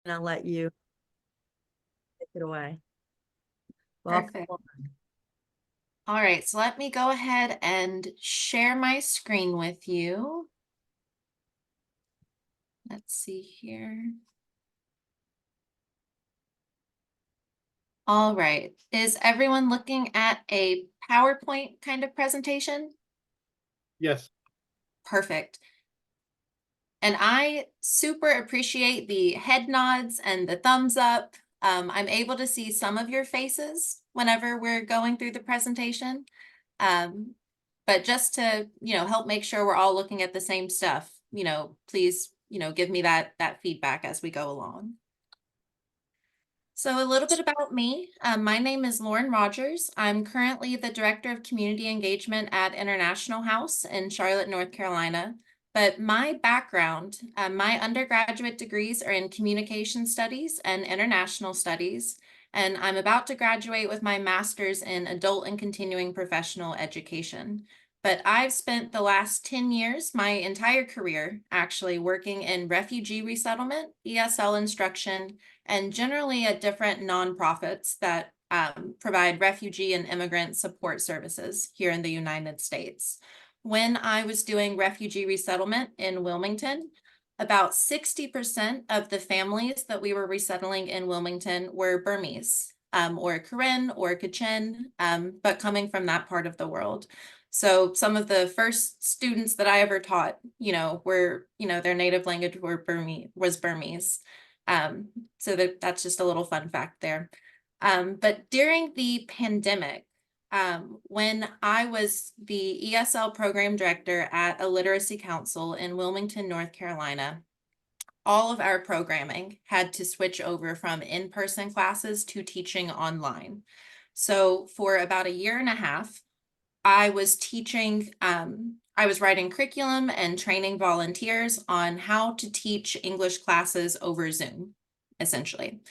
I'll let you take it away. Perfect. All right, so let me go ahead and share my screen with you. Let's see here. All right, is everyone looking at a PowerPoint kind of presentation? Yes. Perfect. And I super appreciate the head nods and the thumbs up. I'm able to see some of your faces whenever we're going through the presentation. But just to, help make sure we're all looking at the same stuff, please, give me that feedback as we go along. So a little bit about me. My name is Lauren Rogers. I'm currently the Director of Community Engagement at International House in Charlotte, North Carolina. But my background, my undergraduate degrees are in Communication Studies and International Studies, and I'm about to graduate with my master's in Adult and Continuing Professional Education. But I've spent the last 10 years, my entire career, actually working in refugee resettlement, ESL instruction, and generally at different nonprofits that provide refugee and immigrant support services here in the United States. When I was doing refugee resettlement in Wilmington, about 60% of the families that we were resettling in Wilmington were Burmese, or Karen or Kachin, but coming from that part of the world. So some of the first students that I ever taught, were, their native language was Burmese. So that's just a little fun fact there. But during the pandemic, when I was the ESL program director at a literacy council in Wilmington, North Carolina, all of our programming had to switch over from in-person classes to teaching online. So for about a year and a half, I was teaching, I was writing curriculum and training volunteers on how to teach English classes over Zoom, essentially.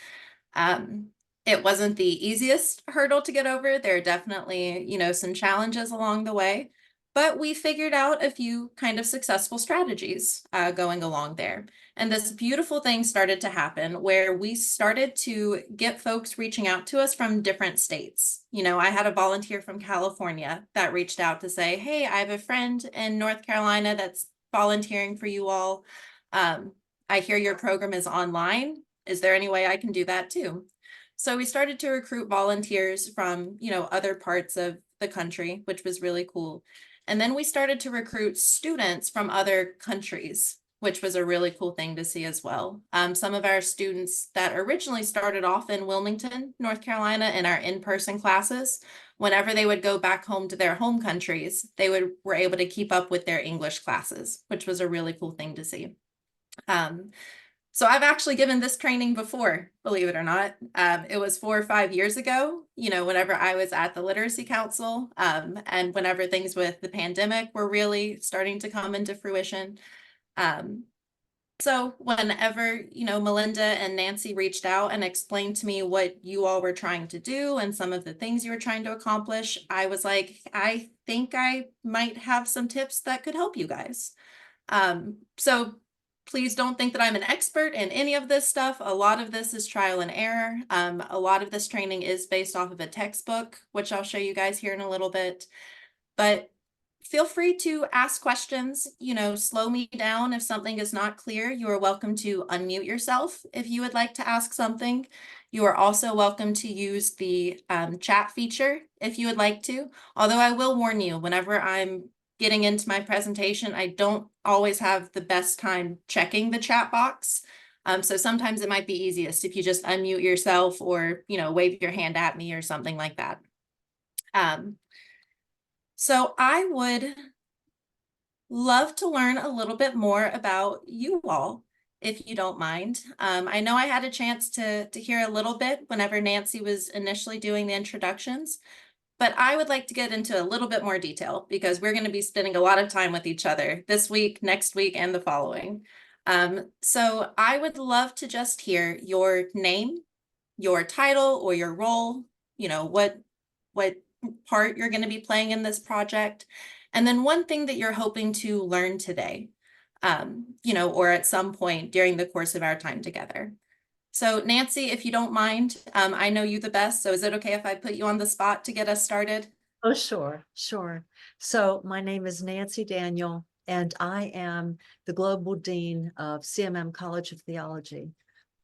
It wasn't the easiest hurdle to get over. There are definitely, some challenges along the way, but we figured out a few kind of successful strategies going along there. And this beautiful thing started to happen where we started to get folks reaching out to us from different states. I had a volunteer from California that reached out to say, hey, I have a friend in North Carolina that's volunteering for you all. I hear your program is online. Is there any way I can do that too? So we started to recruit volunteers from, other parts of the country, which was really cool. And then we started to recruit students from other countries, which was a really cool thing to see as well. Some of our students that originally started off in Wilmington, North Carolina, in our in-person classes, whenever they would go back home to their home countries, they were able to keep up with their English classes, which was a really cool thing to see. So I've actually given this training before, believe it or not. It was 4 or 5 years ago, whenever I was at the Literacy Council, and whenever things with the pandemic were really starting to come into fruition. So whenever, Melinda and Nancy reached out and explained to me what you all were trying to do and some of the things you were trying to accomplish, I was like, I think I might have some tips that could help you guys. So please don't think that I'm an expert in any of this stuff. A lot of this is trial and error. A lot of this training is based off of a textbook, which I'll show you guys here in a little bit. But feel free to ask questions, slow me down if something is not clear. You are welcome to unmute yourself if you would like to ask something. You are also welcome to use the chat feature if you would like to. Although I will warn you, whenever I'm getting into my presentation, I don't always have the best time checking the chat box. So sometimes it might be easiest if you just unmute yourself or, wave your hand at me or something like that. So I would love to learn a little bit more about you all, if you don't mind. I know I had a chance to hear a little bit whenever Nancy was initially doing the introductions, but I would like to get into a little bit more detail because we're going to be spending a lot of time with each other this week, next week, and the following. So I would love to just hear your name, your title or your role, what part you're going to be playing in this project, and then one thing that you're hoping to learn today, or at some point during the course of our time together. So Nancy, if you don't mind, I know you the best, so is it okay if I put you on the spot to get us started? Oh, sure, sure. So my name is Nancy Daniel, and I am the Global Dean of CMM College of Theology.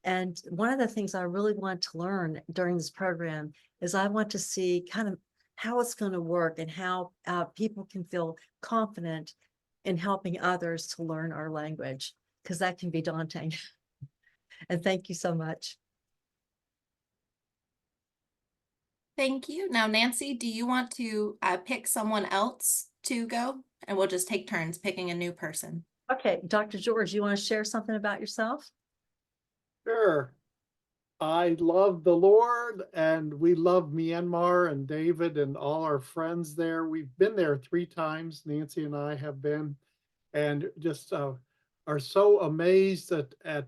And one of the things I really want to learn during this program is I want to see kind of how it's going to work and how people can feel confident in helping others to learn our language, because that can be daunting. And thank you so much. Thank you. Now, Nancy, do you want to pick someone else to go? And we'll just take turns picking a new person. Okay, Dr. George, you want to share something about yourself? Sure. I love the Lord and we love Myanmar and David and all our friends there. We've been there 3 times. Nancy and I have been, and just are so amazed at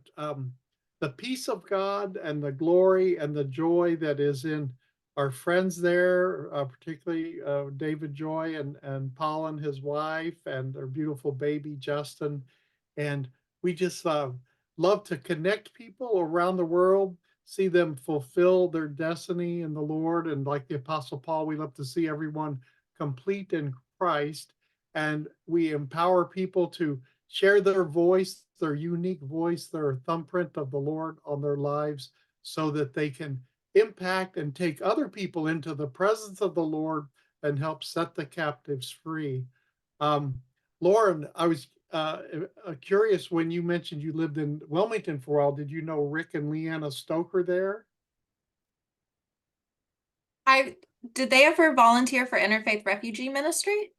the peace of God and the glory and the joy that is in our friends there, particularly David Joy and Colin, his wife, and their beautiful baby Justin. And we just love to connect people around the world, see them fulfill their destiny in the Lord. And like the Apostle Paul, we love to see everyone complete in Christ. And we empower people to share their voice, their unique voice, their thumbprint of the Lord on their lives, so that they can impact and take other people into the presence of the Lord and help set the captives free. Um, Lauren, I was curious when you mentioned you lived in Wilmington for a while. Did you know Rick and Leanna Stoker there? Did they ever volunteer for Interfaith Refugee Ministry?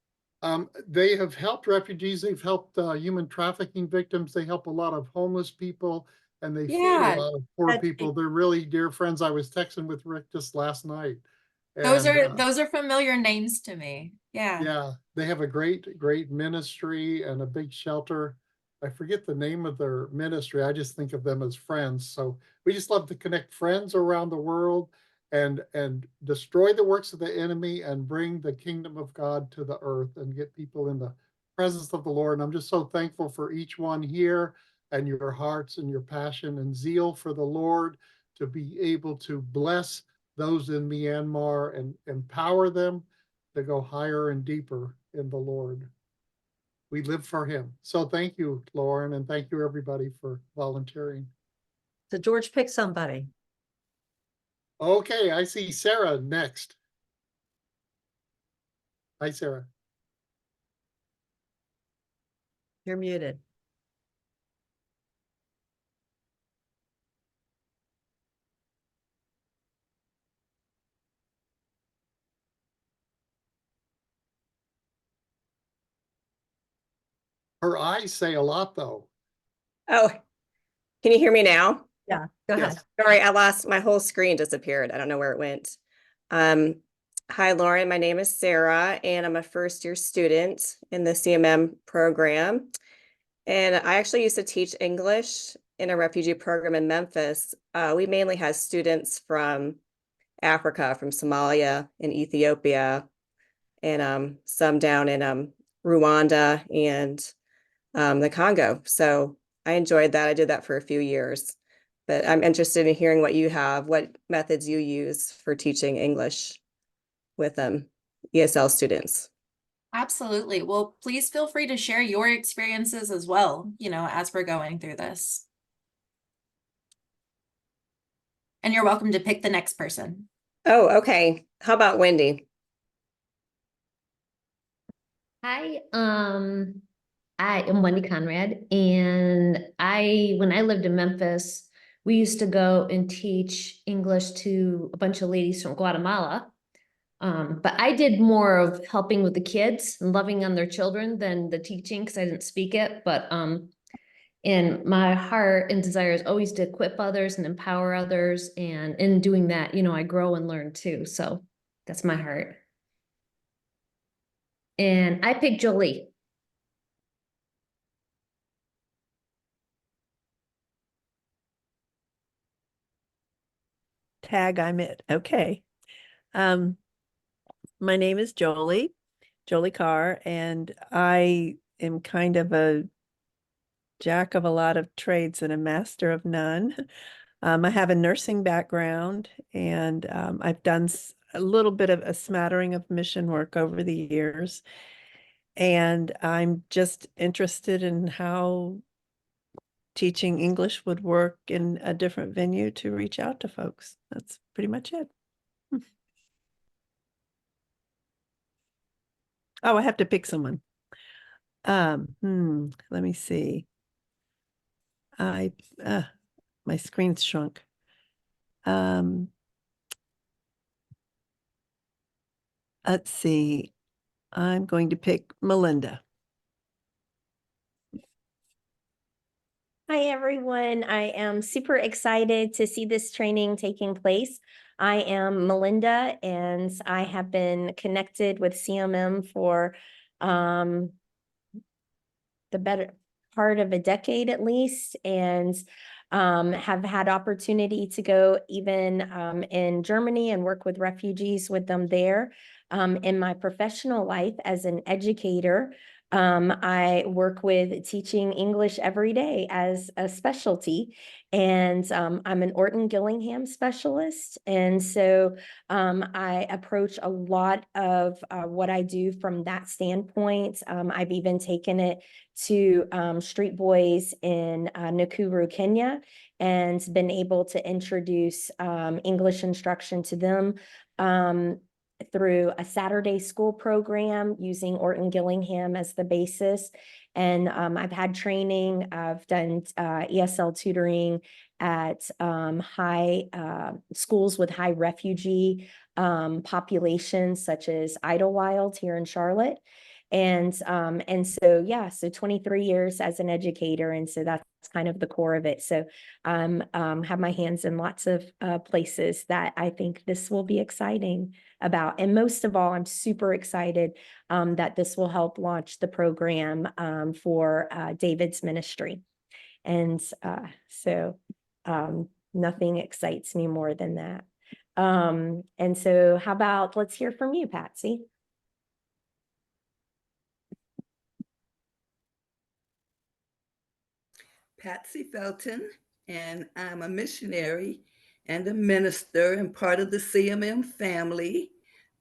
They have helped refugees. They've helped human trafficking victims. They help a lot of homeless people, and they feed a Yeah, lot of poor That's people. They're really dear friends. I was texting with Rick just last night, those and are those are familiar names to me. Yeah. yeah, they have a great ministry and a big shelter. I forget the name of their ministry. I just think of them as friends. So we just love to connect friends around the world and destroy the works of the enemy and bring the kingdom of God to the earth and get people in the presence of the Lord. And I'm just so thankful for each one here and your hearts and your passion and zeal for the Lord to be able to bless those in Myanmar and empower them to go higher and deeper in the Lord. We live for him. So thank you, Lauren, and thank you everybody for volunteering. So George, pick somebody. Okay, I see Sarah next. Hi, Sarah. You're muted. Her eyes say a lot, though. Oh, can you hear me now? Yeah, go ahead. Yes. Sorry, I lost my whole screen disappeared. I don't know where it went. Hi, Lauren. My name is Sarah, and I'm a first-year student in the CMM program. And I actually used to teach English in a refugee program in Memphis. We mainly had students from Africa, from Somalia and Ethiopia, and some down in Rwanda and the Congo. So I enjoyed that. I did that for a few years, but I'm interested in hearing what you have, what methods you use for teaching English with ESL students. Absolutely. Well, please feel free to share your experiences as well, as we're going through this. And you're welcome to pick the next person. Oh, okay. How about Wendy? Hi, I am Wendy Conrad, and when I lived in Memphis, we used to go and teach English to a bunch of ladies from Guatemala. But I did more of helping with the kids and loving on their children than the teaching because I didn't speak it. But and my heart and desire is always to equip others and empower others, and in doing that, I grow and learn too. So that's my heart. And I picked Jolie. Tag, I'm it. Okay. My name is Jolie Carr, and I am kind of a jack of a lot of trades and a master of none. I have a nursing background, and I've done a little bit of a smattering of mission work over the years. And I'm just interested in how teaching English would work in a different venue to reach out to folks. That's pretty much it. Oh, I have to pick someone. Let me see. I my screen's shrunk. Let's see. I'm going to pick Melinda. Hi, everyone. I am super excited to see this training taking place. I am Melinda, and I have been connected with CMM for the better part of a decade at least, and have had opportunity to go even in Germany and work with refugees with them there. In my professional life as an educator, I work with teaching English every day as a specialty, and I'm an Orton Gillingham specialist. And so I approach a lot of what I do from that standpoint. I've even taken it to street boys in Nakuru, Kenya, and been able to introduce English instruction to them through a Saturday school program using Orton Gillingham as the basis. And I've had training, I've done ESL tutoring at high schools with high refugee populations, such as Idlewild here in Charlotte. And so, yeah, so 23 years as an educator. And so that's kind of the core of it. So have my hands in lots of places that I think this will be exciting about. And most of all, I'm super excited that this will help launch the program for David's ministry. And so nothing excites me more than that. And so how about, let's hear from you, Patsy. Patsy Felton, and I'm a missionary and a minister and part of the CMM family.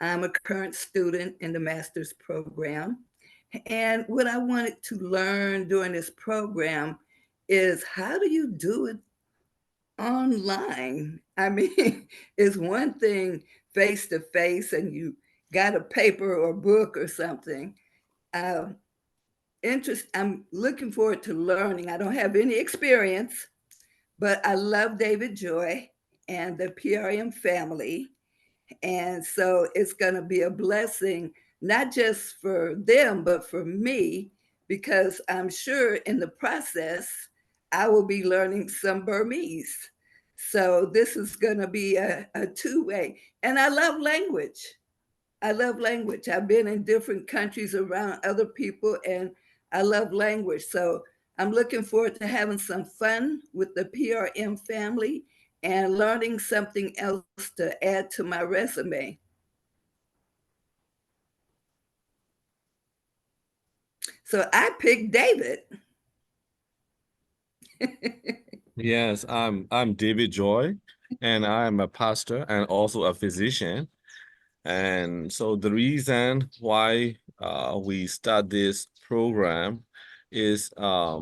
I'm a current student in the master's program. And what I wanted to learn during this program is, how do you do it online? I mean, it's one thing face to face and you got a paper or book or something. I'm looking forward to learning. I don't have any experience, but I love David Joy and the PRM family. And so it's going to be a blessing, not just for them, but for me, because I'm sure in the process, I will be learning some Burmese. So this is going to be a two-way. And I love language. I love language. I've been in different countries around other people, and I love language. So I'm looking forward to having some fun with the PRM family and learning something else to add to my resume. So I picked David. Yes, I'm David Joy, and I'm a pastor and also a physician. And so the reason why we start this program is a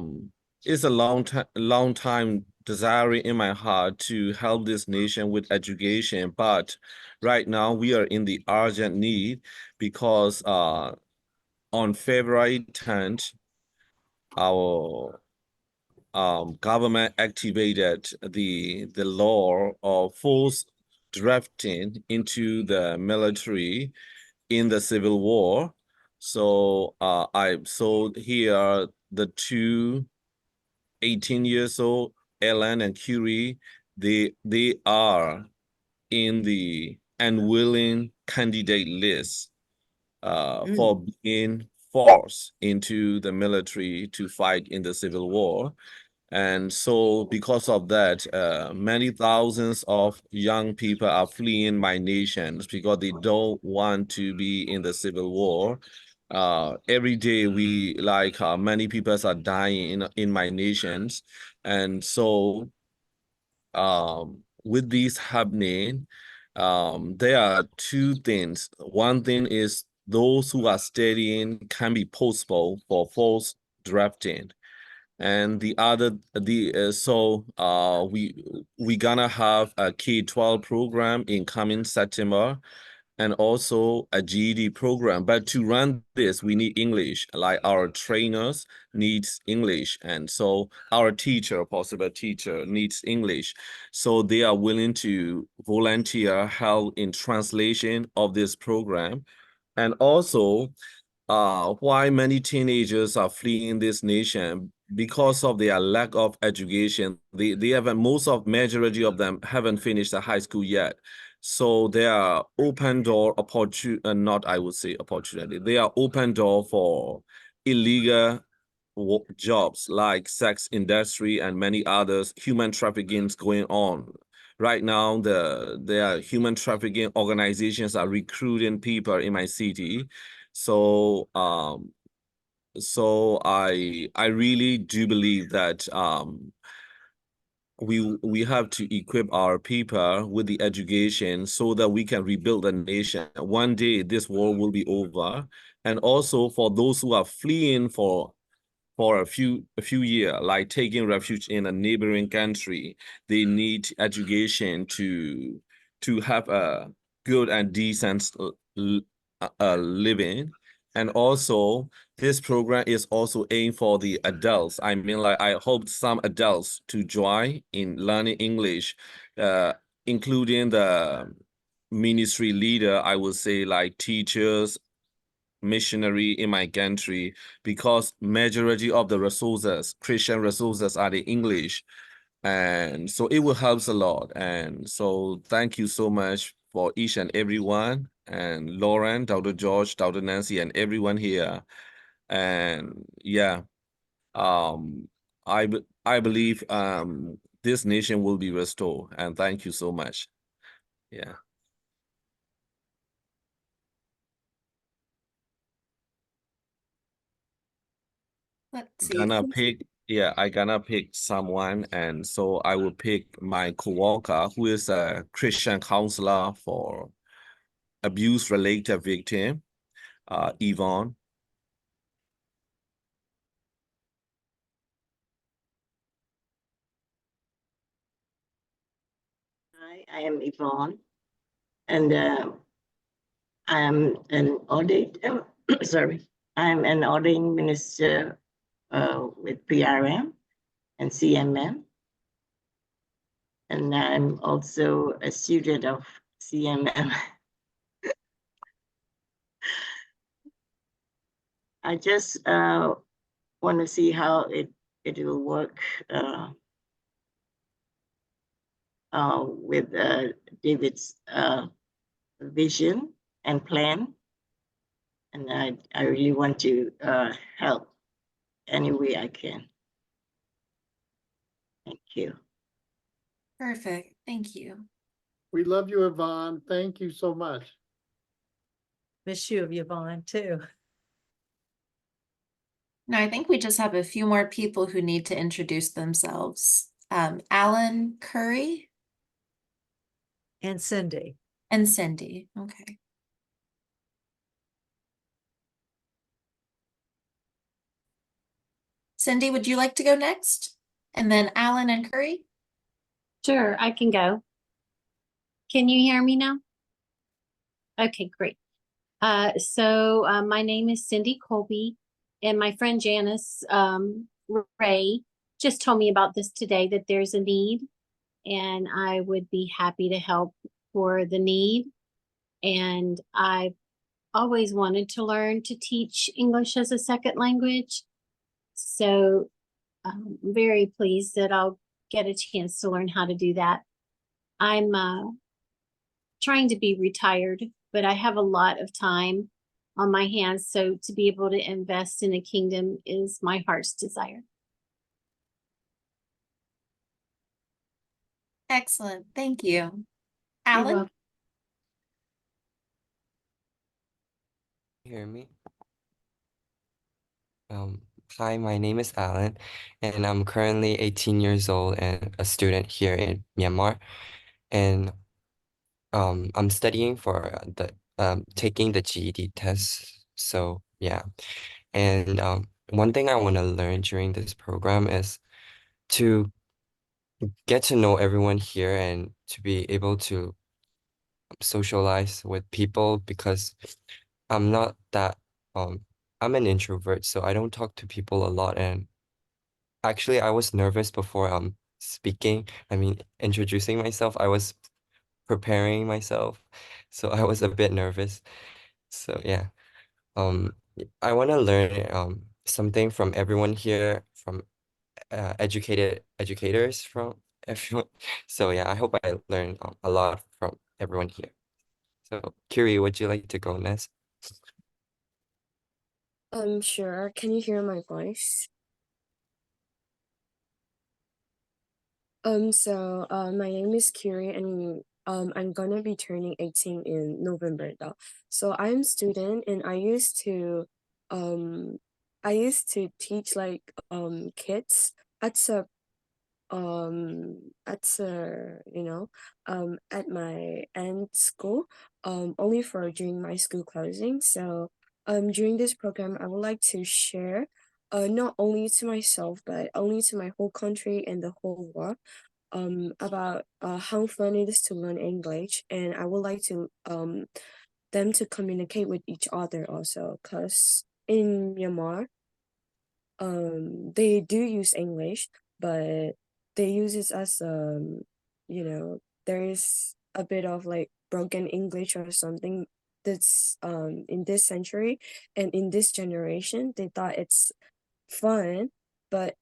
long time desire in my heart to help this nation with education. But right now we are in the urgent need because on February 10th, our government activated the law of forced drafting into the military in the Civil War. So here are the two 18 years old, Ellen and Curie. They are in the unwilling candidate list for being forced into the military to fight in the Civil War. And so because of that, many thousands of young people are fleeing my nations because they don't want to be in the Civil War. Every day many people are dying in my nations. And so with these happening, there are two things. One thing is those who are studying can be postponed for false drafting. And the other, we gonna have a K-12 program in coming September, and also a GED program. But to run this, we need English. Like our trainers needs English, and so our teacher, possible teacher, needs English. So they are willing to volunteer help in translation of this program, and also why many teenagers are fleeing this nation because of their lack of education. They haven't, most of majority of them haven't finished the high school yet. So they are open door opportunity, not I would say opportunity. They are open door for illegal jobs like sex industry and many others, human trafficking is going on. Right now, there are human trafficking organizations are recruiting people in my city. So I really do believe that we have to equip our people with the education so that we can rebuild the nation. One day this war will be over. And also for those who are fleeing for a few years, like taking refuge in a neighboring country, they need education to have a good and decent living. And also, this program is also aimed for the adults. I mean, like, I hope some adults to join in learning English, including the ministry leader, I would say, like teachers, missionary in my country, because majority of the resources, Christian resources, are the English. And so it will help a lot. And so thank you so much for each and everyone, and Lauren, Dr. George, Dr. Nancy, and everyone here. And yeah, I believe this nation will be restored. And thank you so much. Yeah. Let's see. I gonna pick someone, and so I will pick my coworker who is a Christian counselor for abuse-related victim, Yvonne. Hi, I am Yvonne, and I am an audit. Sorry, I am an auditing minister with PRM and CMM, and I'm also a student of CMM. I just want to see how it will work with David's vision and plan, and I really want to help any way I can. Thank you. Perfect. Thank you. We love you, Yvonne. Thank you so much. Miss you, Yvonne, too. Now, I think we just have a few more people who need to introduce themselves. Alan Curry And Cindy. and Cindy. Okay. Cindy, would you like to go next? And then Alan and Curry? Sure, I can go. Can you hear me now? Okay, great. My name is Cindy Colby, and my friend Janice Ray just told me about this today, that there's a need, and I would be happy to help for the need. And I've always wanted to learn to teach English as a second language. So I'm very pleased that I'll get a chance to learn how to do that. I'm trying to be retired, but I have a lot of time on my hands. So to be able to invest in a kingdom is my heart's desire. Excellent. Thank you. You're Alan? welcome. Hear me? Hi, my name is Alan, and I'm currently 18 years old and a student here in Myanmar. And I'm studying for the taking the GED test. So yeah, and one thing I want to learn during this program is to get to know everyone here and to be able to socialize with people because I'm not that I'm an introvert, so I don't talk to people a lot. And actually, I was nervous before speaking. I mean, introducing myself. I was preparing myself, so I was a bit nervous. So yeah, I want to learn something from everyone here, from educated educators from everyone. So yeah, I hope I learn a lot from everyone here. So Kiri, would you like to go next? Sure. Can you hear my voice? My name is Kiri and I'm gonna be turning 18 in November though. So I'm student and um I used to teach like kids at a at my end school only for during my school closing. So during this program I would like to share not only to myself but only to my whole country and the whole world about how fun it is to learn English, and I would like to them to communicate with each other also, because in Myanmar they do use English, but they use it as there is a bit of like broken English or something that's in this century and in this generation they thought it's fun, but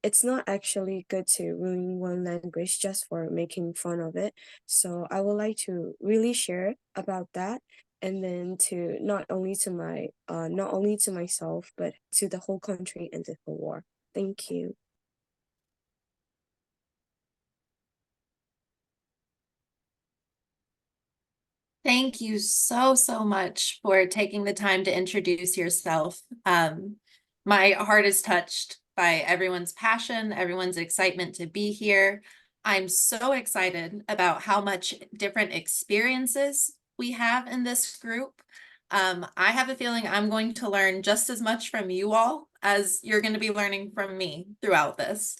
it's not actually good to ruin one language just for making fun of it. So I would like to really share about that, and then to not only to myself but to the whole country and the whole world. Thank you. Thank you so, so much for taking the time to introduce yourself. My heart is touched by everyone's passion, everyone's excitement to be here. I'm so excited about how much different experiences we have in this group. I have a feeling I'm going to learn just as much from you all as you're going to be learning from me throughout this.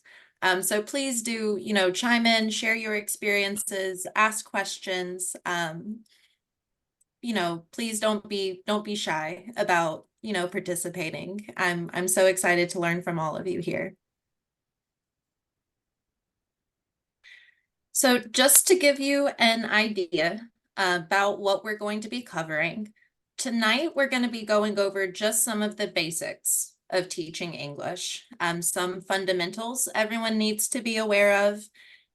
So please do, chime in, share your experiences, ask questions. Please don't be shy about, participating. I'm so excited to learn from all of you here. So just to give you an idea about what we're going to be covering, tonight we're going to be going over just some of the basics of teaching English, some fundamentals everyone needs to be aware of.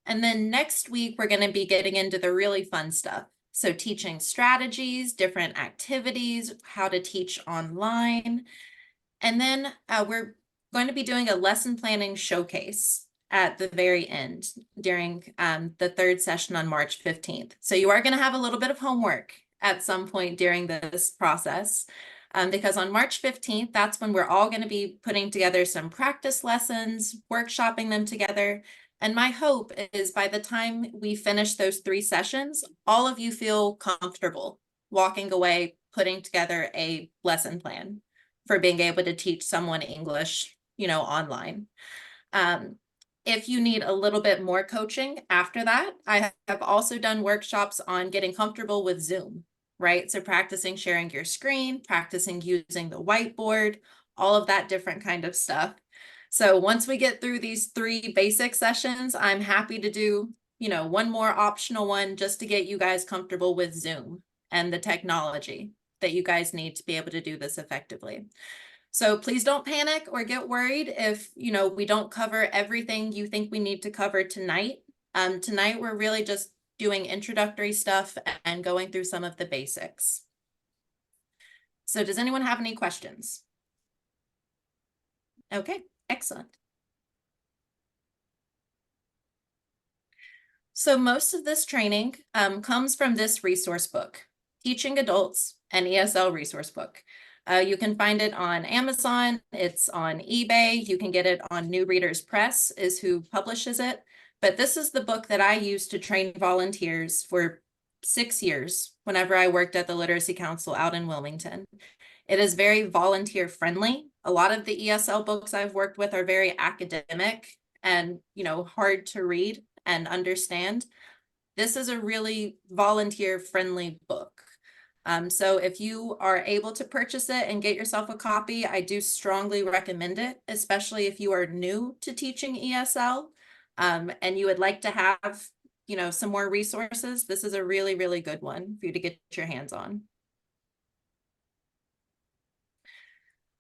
And then next week, we're going to be getting into the really fun stuff. So teaching strategies, different activities, how to teach online. And then we're going to be doing a lesson planning showcase at the very end during the third session on March 15th. So you are going to have a little bit of homework at some point during this process. Because on March 15th, that's when we're all going to be putting together some practice lessons, workshopping them together. And my hope is by the time we finish those 3 sessions, all of you feel comfortable walking away, putting together a lesson plan for being able to teach someone English, online. If you need a little bit more coaching after that, I have also done workshops on getting comfortable with Zoom, right? So practicing sharing your screen, practicing using the whiteboard, all of that different kind of stuff. So once we get through these 3 basic sessions, I'm happy to do, one more optional one just to get you guys comfortable with Zoom and the technology that you guys need to be able to do this effectively. So please don't panic or get worried if, we don't cover everything you think we need to cover tonight. Tonight, we're really just doing introductory stuff and going through some of the basics. So does anyone have any questions? Okay, excellent. So most of this training comes from this resource book, Teaching Adults, an ESL resource book. You can find it on Amazon, it's on eBay, you can get it on New Readers Press is who publishes it. But this is the book that I used to train volunteers for 6 years whenever I worked at the Literacy Council out in Wilmington. It is very volunteer friendly. A lot of the ESL books I've worked with are very academic and, hard to read and understand. This is a really volunteer friendly book. So if you are able to purchase it and get yourself a copy, I do strongly recommend it, especially if you are new to teaching ESL, and you would like to have, some more resources. This is a really, really good one for you to get your hands on.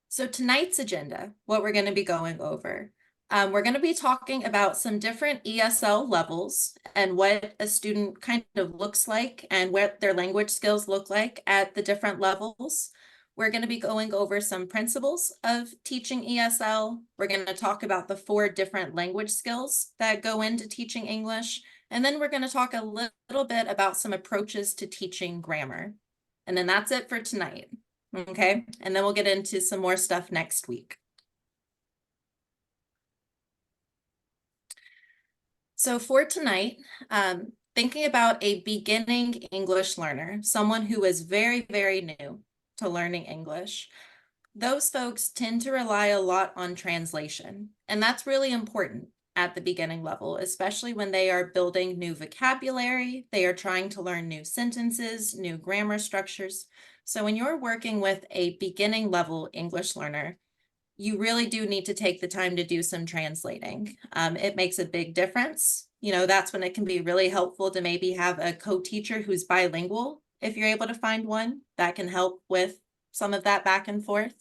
So tonight's agenda, what we're going to be going over, we're going to be talking about some different ESL levels and what a student kind of looks like and what their language skills look like at the different levels. We're going to be going over some principles of teaching ESL. We're going to talk about the 4 different language skills that go into teaching English. And then we're going to talk a little bit about some approaches to teaching grammar. And then that's it for tonight. Okay, and then we'll get into some more stuff next week. So for tonight, thinking about a beginning English learner, someone who is very, very new to learning English, those folks tend to rely a lot on translation. And that's really important at the beginning level, especially when they are building new vocabulary, they are trying to learn new sentences, new grammar structures. So when you're working with a beginning level English learner, you really do need to take the time to do some translating. It makes a big difference. That's when it can be really helpful to maybe have a co-teacher who's bilingual. If you're able to find one, that can help with some of that back and forth.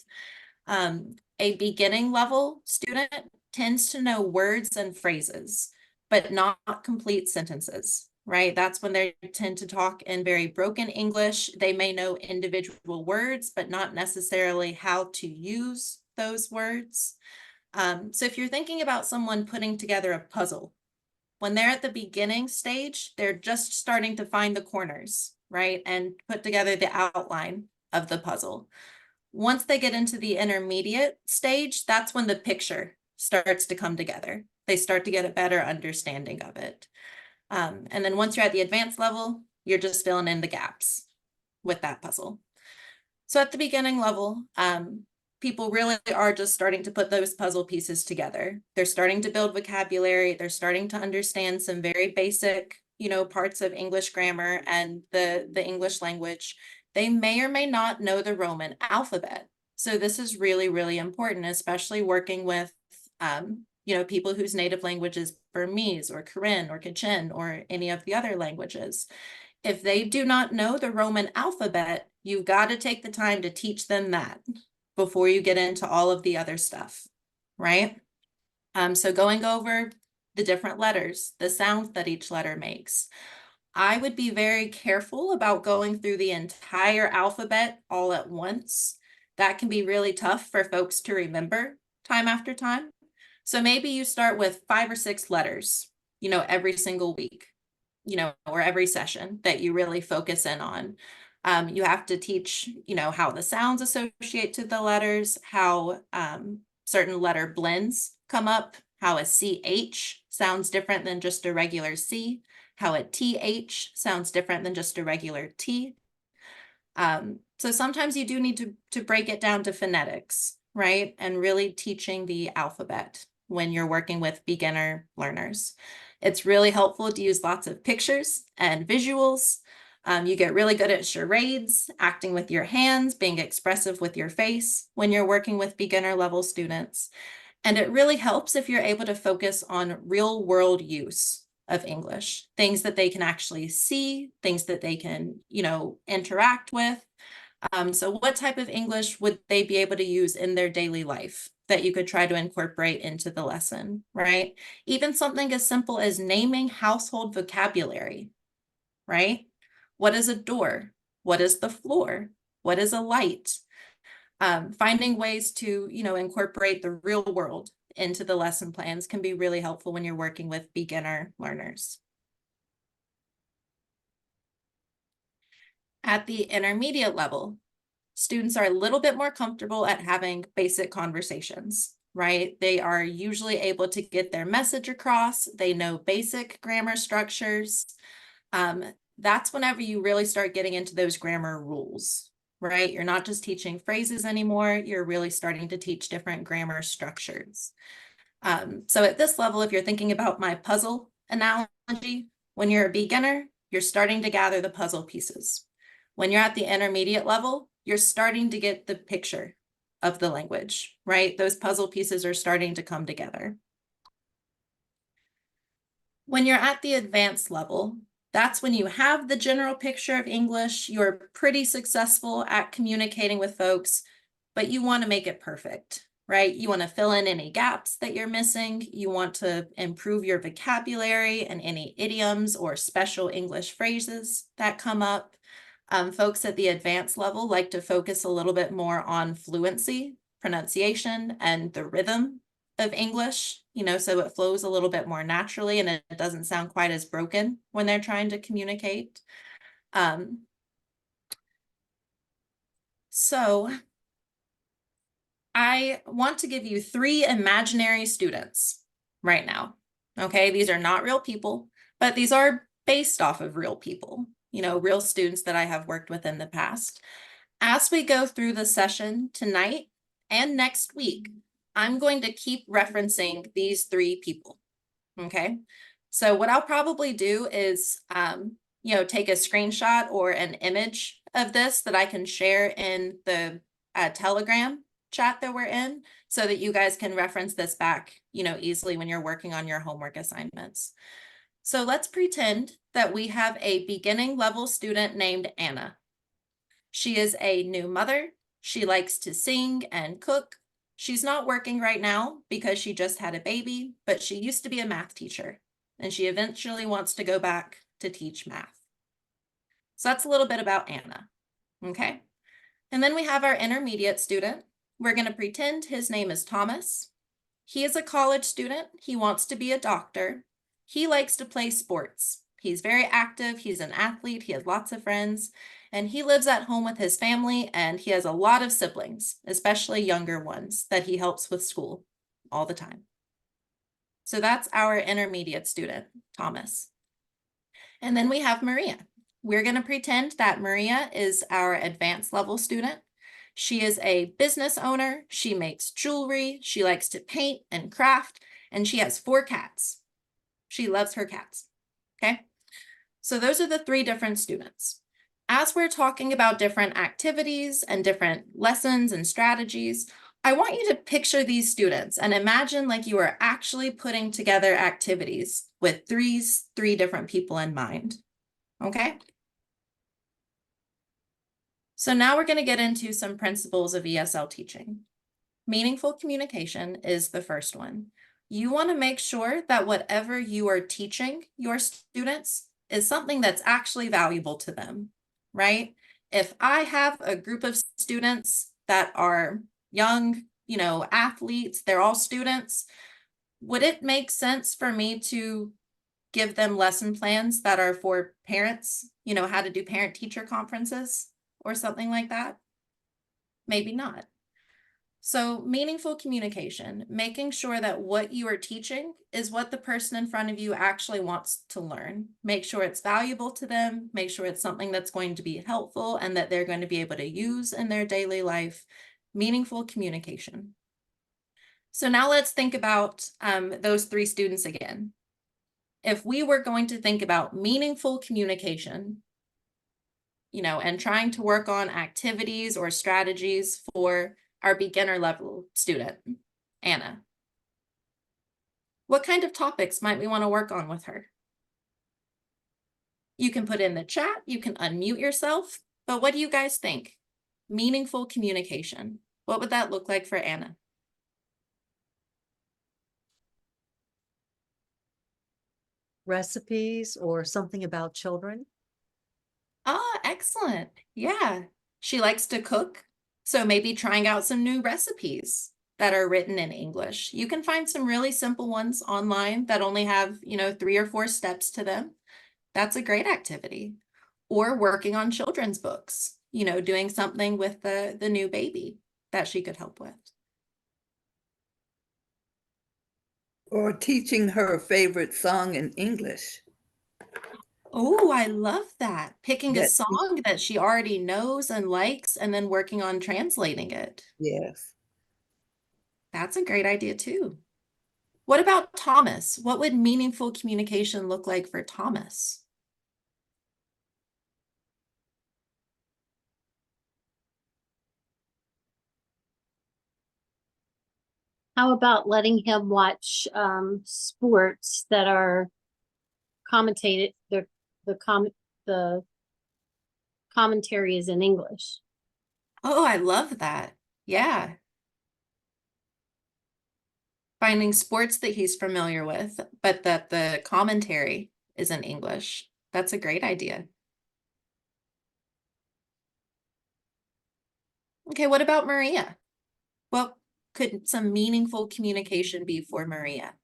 A beginning level student tends to know words and phrases, but not complete sentences, right? That's when they tend to talk in very broken English. They may know individual words, but not necessarily how to use those words. So if you're thinking about someone putting together a puzzle, when they're at the beginning stage, they're just starting to find the corners, right? And put together the outline of the puzzle. Once they get into the intermediate stage, that's when the picture starts to come together. They start to get a better understanding of it. And then once you're at the advanced level, you're just filling in the gaps with that puzzle. So at the beginning level, people really are just starting to put those puzzle pieces together. They're starting to build vocabulary. They're starting to understand some very basic, parts of English grammar and the English language. They may or may not know the Roman alphabet. So this is really, really important, especially working with, people whose native language is Burmese or Karen or Kachin or any of the other languages. If they do not know the Roman alphabet, you've got to take the time to teach them that before you get into all of the other stuff, right? So going over the different letters, the sounds that each letter makes. I would be very careful about going through the entire alphabet all at once. That can be really tough for folks to remember time after time. So maybe you start with 5 or 6 letters, every single week, or every session that you really focus in on. You have to teach, how the sounds associate to the letters, how certain letter blends come up, how a CH sounds different than just a regular C, how a TH sounds different than just a regular T. So sometimes you do need to break it down to phonetics, right? And really teaching the alphabet when you're working with beginner learners. It's really helpful to use lots of pictures and visuals. You get really good at charades, acting with your hands, being expressive with your face when you're working with beginner level students. And it really helps if you're able to focus on real world use of English, things that they can actually see, things that they can, interact with. So what type of English would they be able to use in their daily life that you could try to incorporate into the lesson, right? Even something as simple as naming household vocabulary, right? What is a door? What is the floor? What is a light? Finding ways to, incorporate the real world into the lesson plans can be really helpful when you're working with beginner learners. At the intermediate level, students are a little bit more comfortable at having basic conversations, right? They are usually able to get their message across. They know basic grammar structures. That's whenever you really start getting into those grammar rules, right? You're not just teaching phrases anymore. You're really starting to teach different grammar structures. So at this level, if you're thinking about my puzzle analogy, when you're a beginner, you're starting to gather the puzzle pieces. When you're at the intermediate level, you're starting to get the picture of the language, right? Those puzzle pieces are starting to come together. When you're at the advanced level, that's when you have the general picture of English, you're pretty successful at communicating with folks, but you want to make it perfect, right? You want to fill in any gaps that you're missing. You want to improve your vocabulary and any idioms or special English phrases that come up. Folks at the advanced level like to focus a little bit more on fluency, pronunciation, and the rhythm of English, so it flows a little bit more naturally and it doesn't sound quite as broken when they're trying to communicate. So I want to give you 3 imaginary students right now. Okay, these are not real people, but these are based off of real people, real students that I have worked with in the past. As we go through the session tonight and next week, I'm going to keep referencing these 3 people, okay? So what I'll probably do is, take a screenshot or an image of this that I can share in the Telegram chat that we're in so that you guys can reference this back, easily when you're working on your homework assignments. So let's pretend that we have a beginning level student named Anna. She is a new mother. She likes to sing and cook. She's not working right now because she just had a baby, but she used to be a math teacher and she eventually wants to go back to teach math. So that's a little bit about Anna, okay? And then we have our intermediate student. We're going to pretend his name is Thomas. He is a college student. He wants to be a doctor. He likes to play sports. He's very active. He's an athlete. He has lots of friends. And he lives at home with his family, and he has a lot of siblings, especially younger ones, that he helps with school all the time. So that's our intermediate student, Thomas. And then we have Maria. We're going to pretend that Maria is our advanced level student. She is a business owner. She makes jewelry. She likes to paint and craft, and she has 4 cats. She loves her cats, okay? So those are the 3 different students. As we're talking about different activities and different lessons and strategies, I want you to picture these students and imagine like you are actually putting together activities with 3 different people in mind, okay? So now we're going to get into some principles of ESL teaching. Meaningful communication is the first one. You want to make sure that whatever you are teaching your students is something that's actually valuable to them, right? If I have a group of students that are young, athletes, they're all students, would it make sense for me to give them lesson plans that are for parents, how to do parent-teacher conferences or something like that? Maybe not. So meaningful communication, making sure that what you are teaching is what the person in front of you actually wants to learn. Make sure it's valuable to them, make sure it's something that's going to be helpful and that they're going to be able to use in their daily life. Meaningful communication. So now let's think about those 3 students again. If we were going to think about meaningful communication, and trying to work on activities or strategies for our beginner level student, Anna, what kind of topics might we want to work on with her? You can put in the chat, you can unmute yourself, but what do you guys think? Meaningful communication. What would that look like for Anna? Recipes or something about children? Ah, excellent. Yeah. She likes to cook. So maybe trying out some new recipes that are written in English. You can find some really simple ones online that only have, 3 or 4 steps to them. That's a great activity. Or working on children's books. doing something with the new baby that she could help with. Or teaching her a favorite song in English. Oh, I love that. Picking a That- song that she already knows and likes and then working on translating it. Yes. That's a great idea too. What about Thomas? What would meaningful communication look like for Thomas? How about letting him watch sports that are commentated, the commentary is in English. Oh, I love that. Yeah. Finding sports that he's familiar with, but that the commentary is in English. That's a great idea. Okay, what about Maria? What could some meaningful communication be for Maria?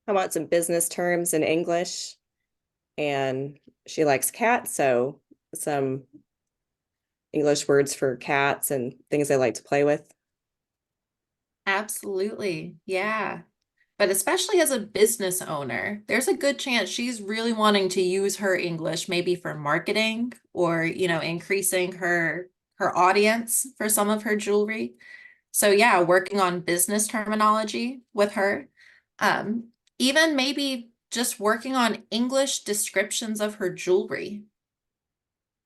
How about some business terms in English? And she likes cats, so some English words for cats and things they like to play with. Absolutely. Yeah. But especially as a business owner, there's a good chance she's really wanting to use her English maybe for marketing or, increasing her audience for some of her jewelry. So yeah, working on business terminology with her. Even maybe just working on English descriptions of her jewelry,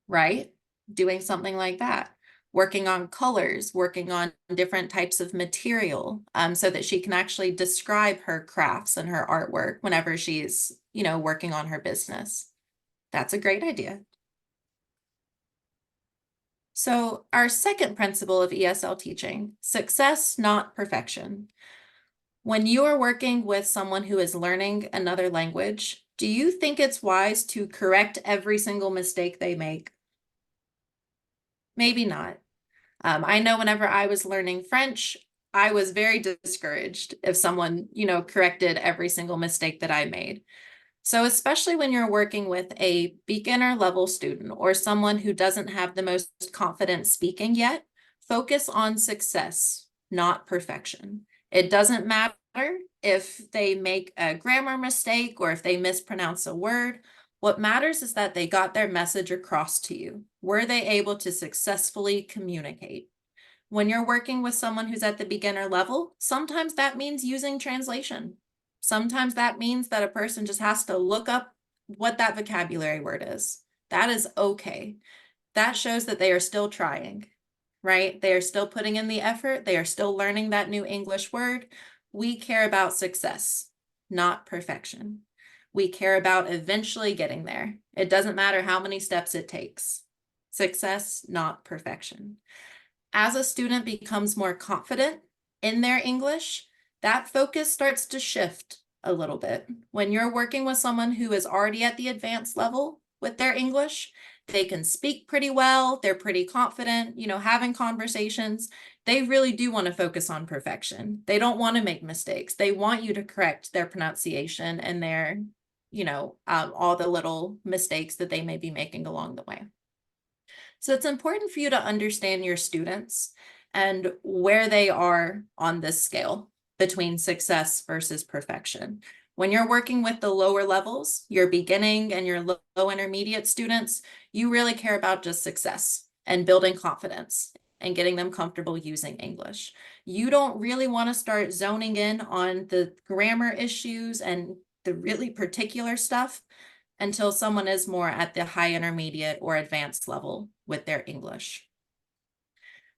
right? Doing something like that. Working on colors, working on different types of material, so that she can actually describe her crafts and her artwork whenever she's, working on her business. That's a great idea. So our second principle of ESL teaching, success, not perfection. When you are working with someone who is learning another language, do you think it's wise to correct every single mistake they make? Maybe not. I know whenever I was learning French, I was very discouraged if someone, corrected every single mistake that I made. So especially when you're working with a beginner level student or someone who doesn't have the most confident speaking yet, focus on success, not perfection. It doesn't matter if they make a grammar mistake or if they mispronounce a word. What matters is that they got their message across to you. Were they able to successfully communicate? When you're working with someone who's at the beginner level, sometimes that means using translation. Sometimes that means that a person just has to look up what that vocabulary word is. That is okay. That shows that they are still trying, right? They are still putting in the effort. They are still learning that new English word. We care about success, not perfection. We care about eventually getting there. It doesn't matter how many steps it takes. Success, not perfection. As a student becomes more confident in their English, that focus starts to shift a little bit. When you're working with someone who is already at the advanced level with their English, they can speak pretty well, they're pretty confident, having conversations. They really do want to focus on perfection. They don't want to make mistakes. They want you to correct their pronunciation and their, all the little mistakes that they may be making along the way. So it's important for you to understand your students and where they are on this scale between success versus perfection. When you're working with the lower levels, your beginning and your low intermediate students, you really care about just success and building confidence and getting them comfortable using English. You don't really want to start zoning in on the grammar issues and the really particular stuff until someone is more at the high intermediate or advanced level with their English.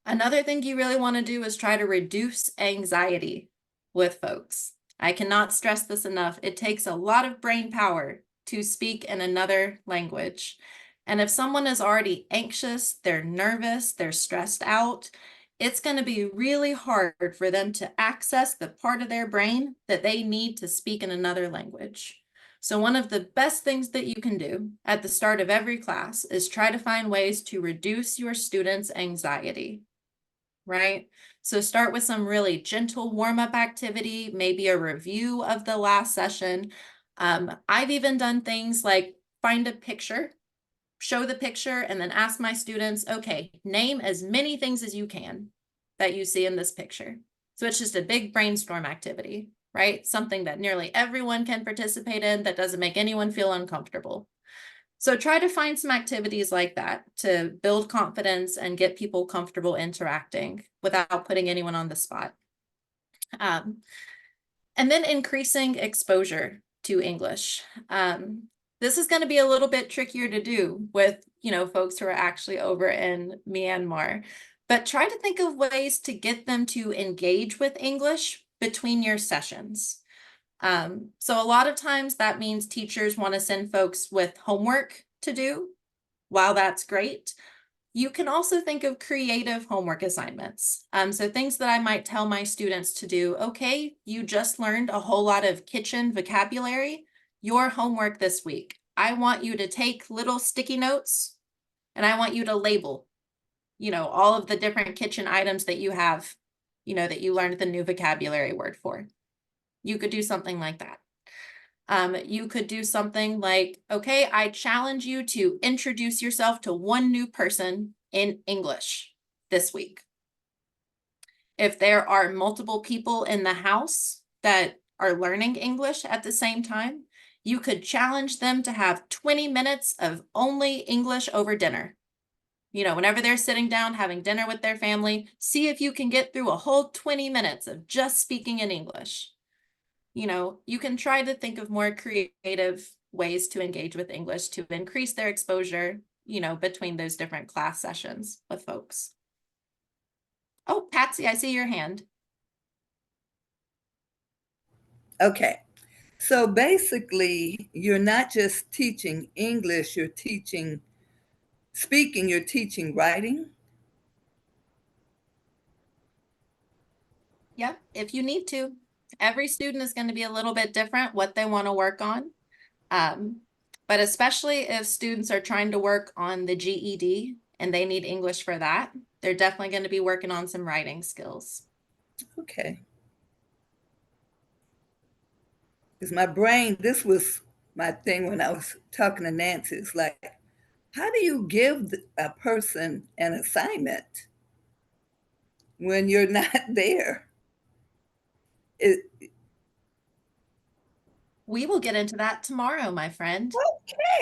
Another thing you really want to do is try to reduce anxiety with folks. I cannot stress this enough. It takes a lot of brain power to speak in another language. And if someone is already anxious, they're nervous, they're stressed out, it's going to be really hard for them to access the part of their brain that they need to speak in another language. So one of the best things that you can do at the start of every class is try to find ways to reduce your students' anxiety, right? So start with some really gentle warm-up activity, maybe a review of the last session. I've even done things like find a picture, show the picture, and then ask my students, okay, name as many things as you can that you see in this picture. So it's just a big brainstorm activity, right? Something that nearly everyone can participate in that doesn't make anyone feel uncomfortable. So try to find some activities like that to build confidence and get people comfortable interacting without putting anyone on the spot. And then increasing exposure to English. This is going to be a little bit trickier to do with, folks who are actually over in Myanmar, but try to think of ways to get them to engage with English between your sessions. So a lot of times that means teachers want to send folks with homework to do. While that's great, you can also think of creative homework assignments. So things that I might tell my students to do. Okay, you just learned a whole lot of kitchen vocabulary. Your homework this week, I want you to take little sticky notes and I want you to label, all of the different kitchen items that you have, that you learned the new vocabulary word for. You could do something like that. You could do something like, okay, I challenge you to introduce yourself to one new person in English this week. If there are multiple people in the house that are learning English at the same time, you could challenge them to have 20 minutes of only English over dinner. Whenever they're sitting down having dinner with their family, see if you can get through a whole 20 minutes of just speaking in English. You can try to think of more creative ways to engage with English to increase their exposure, between those different class sessions with folks. Oh, Patsy, I see your hand. Okay. So basically, you're not just teaching English, you're teaching speaking, you're teaching writing. Yep, if you need to. Every student is going to be a little bit different what they want to work on. But especially if students are trying to work on the GED and they need English for that, they're definitely going to be working on some writing skills. Okay. Because my brain, this was my thing when I was talking to Nancy. It's like, how do you give a person an assignment when you're not there? We will get into that tomorrow, my friend.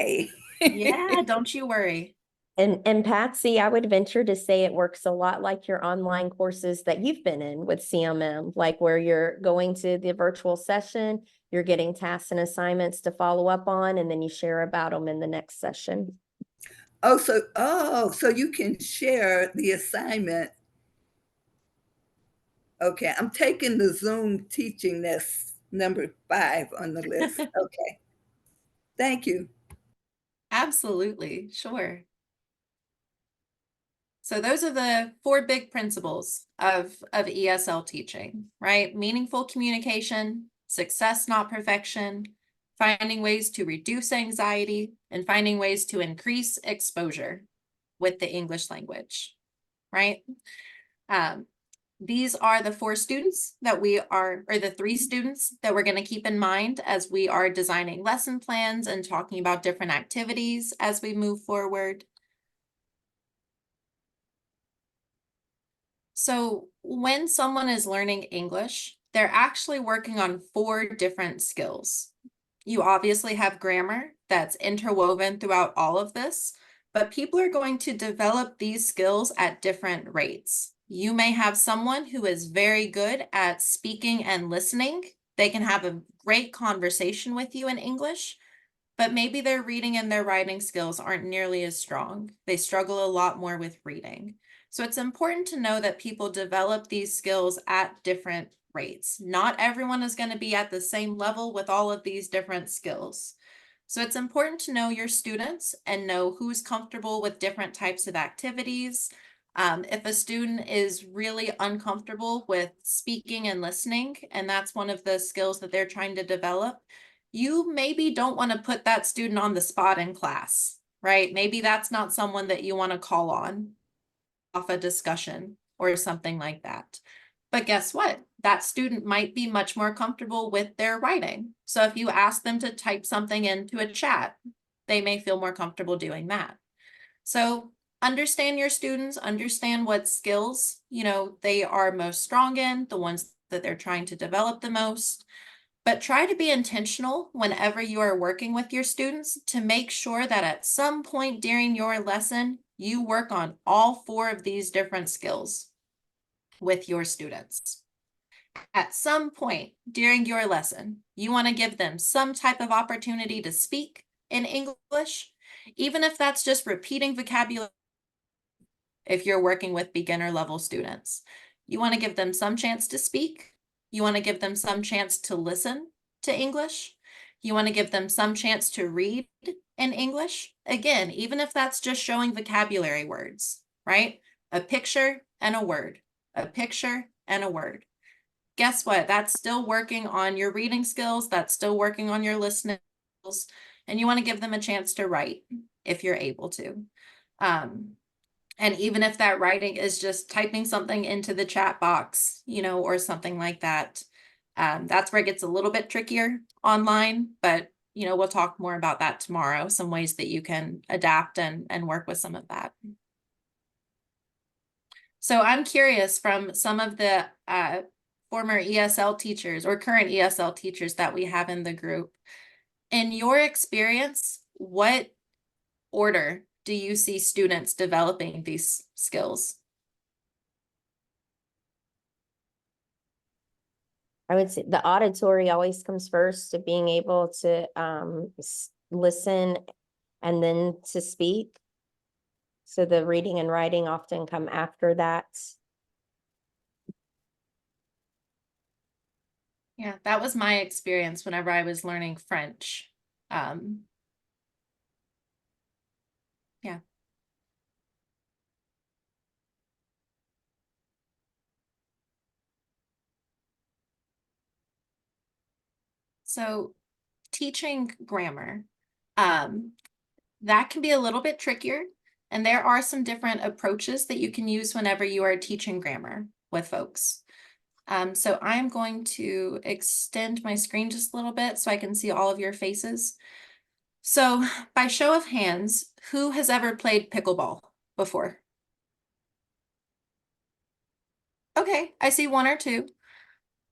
Okay. Yeah, don't you worry. And Patsy, I would venture to say it works a lot like your online courses that you've been in with CMM, like where you're going to the virtual session, you're getting tasks and assignments to follow up on, and then you share about them in the next session. So you can share the assignment. Okay, I'm taking the Zoom teaching that's number 5 on the list. Okay. Thank you. Absolutely, sure. So those are the 4 big principles of ESL teaching, right? Meaningful communication, success, not perfection, finding ways to reduce anxiety, and finding ways to increase exposure with the English language, right? These are the 4 students that or the 3 students that we're going to keep in mind as we are designing lesson plans and talking about different activities as we move forward. So when someone is learning English, they're actually working on 4 different skills. You obviously have grammar that's interwoven throughout all of this, but people are going to develop these skills at different rates. You may have someone who is very good at speaking and listening. They can have a great conversation with you in English, but maybe their reading and their writing skills aren't nearly as strong. They struggle a lot more with reading. So it's important to know that people develop these skills at different rates. Not everyone is going to be at the same level with all of these different skills. So it's important to know your students and know who's comfortable with different types of activities. If a student is really uncomfortable with speaking and listening, and that's one of the skills that they're trying to develop, you maybe don't want to put that student on the spot in class, right? Maybe that's not someone that you want to call on off a discussion or something like that. But guess what? that student might be much more comfortable with their writing. So if you ask them to type something into a chat, they may feel more comfortable doing that. So understand your students, understand what skills, they are most strong in, the ones that they're trying to develop the most. But try to be intentional whenever you are working with your students to make sure that at some point during your lesson, you work on all 4 of these different skills with your students. At some point during your lesson, you want to give them some type of opportunity to speak in English, even if that's just repeating vocabulary. If you're working with beginner level students, you want to give them some chance to speak. You want to give them some chance to listen to English. You want to give them some chance to read in English. Again, even if that's just showing vocabulary words, right? A picture and a word, a picture and a word. Guess what? That's still working on your reading skills. That's still working on your listening skills. And you want to give them a chance to write if you're able to. And even if that writing is just typing something into the chat box, or something like that, that's where it gets a little bit trickier online, but, we'll talk more about that tomorrow, some ways that you can adapt and work with some of that. So I'm curious from some of the former ESL teachers or current ESL teachers that we have in the group, in your experience, what order do you see students developing these skills? I would say the auditory always comes first, to being able to listen and then to speak. So the reading and writing often come after that. Yeah, that was my experience whenever I was learning French. Yeah. So teaching grammar, that can be a little bit trickier. And there are some different approaches that you can use whenever you are teaching grammar with folks. So I'm going to extend my screen just a little bit so I can see all of your faces. So by show of hands, who has ever played pickleball before? Okay, I see 1 or 2.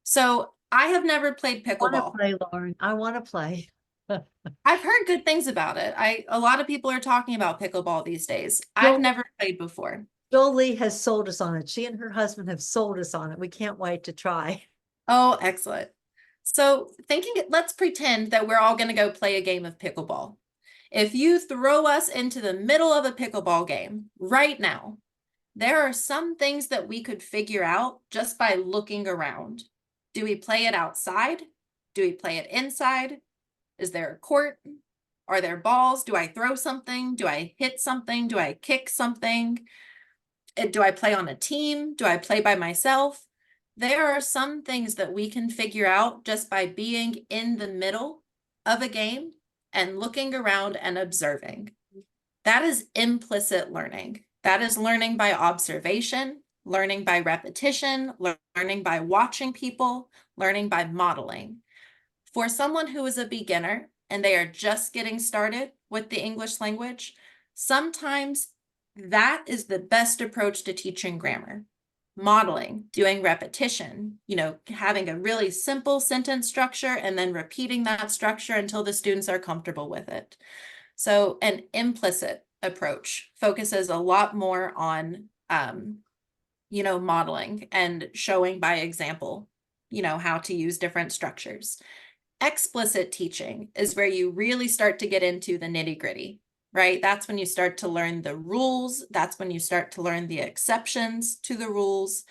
So I have never played I want to pickleball. play, Lauren. I want to play. I've heard good things about it. A lot of people are talking about pickleball these days. I've never played before. Jolie has sold us on it. She and her husband have sold us on it. We can't wait to try. Oh, excellent. So let's pretend that we're all going to go play a game of pickleball. If you throw us into the middle of a pickleball game right now, there are some things that we could figure out just by looking around. Do we play it outside? Do we play it inside? Is there a court? Are there balls? Do I throw something? Do I hit something? Do I kick something? Do I play on a team? Do I play by myself? There are some things that we can figure out just by being in the middle of a game and looking around and observing. That is implicit learning. That is learning by observation, learning by repetition, learning by watching people, learning by modeling. For someone who is a beginner and they are just getting started with the English language, sometimes that is the best approach to teaching grammar. Modeling, doing repetition, having a really simple sentence structure and then repeating that structure until the students are comfortable with it. So an implicit approach focuses a lot more on, modeling and showing by example, how to use different structures. Explicit teaching is where you really start to get into the nitty-gritty, right? That's when you start to learn the rules. That's when you start to learn the exceptions to the rules.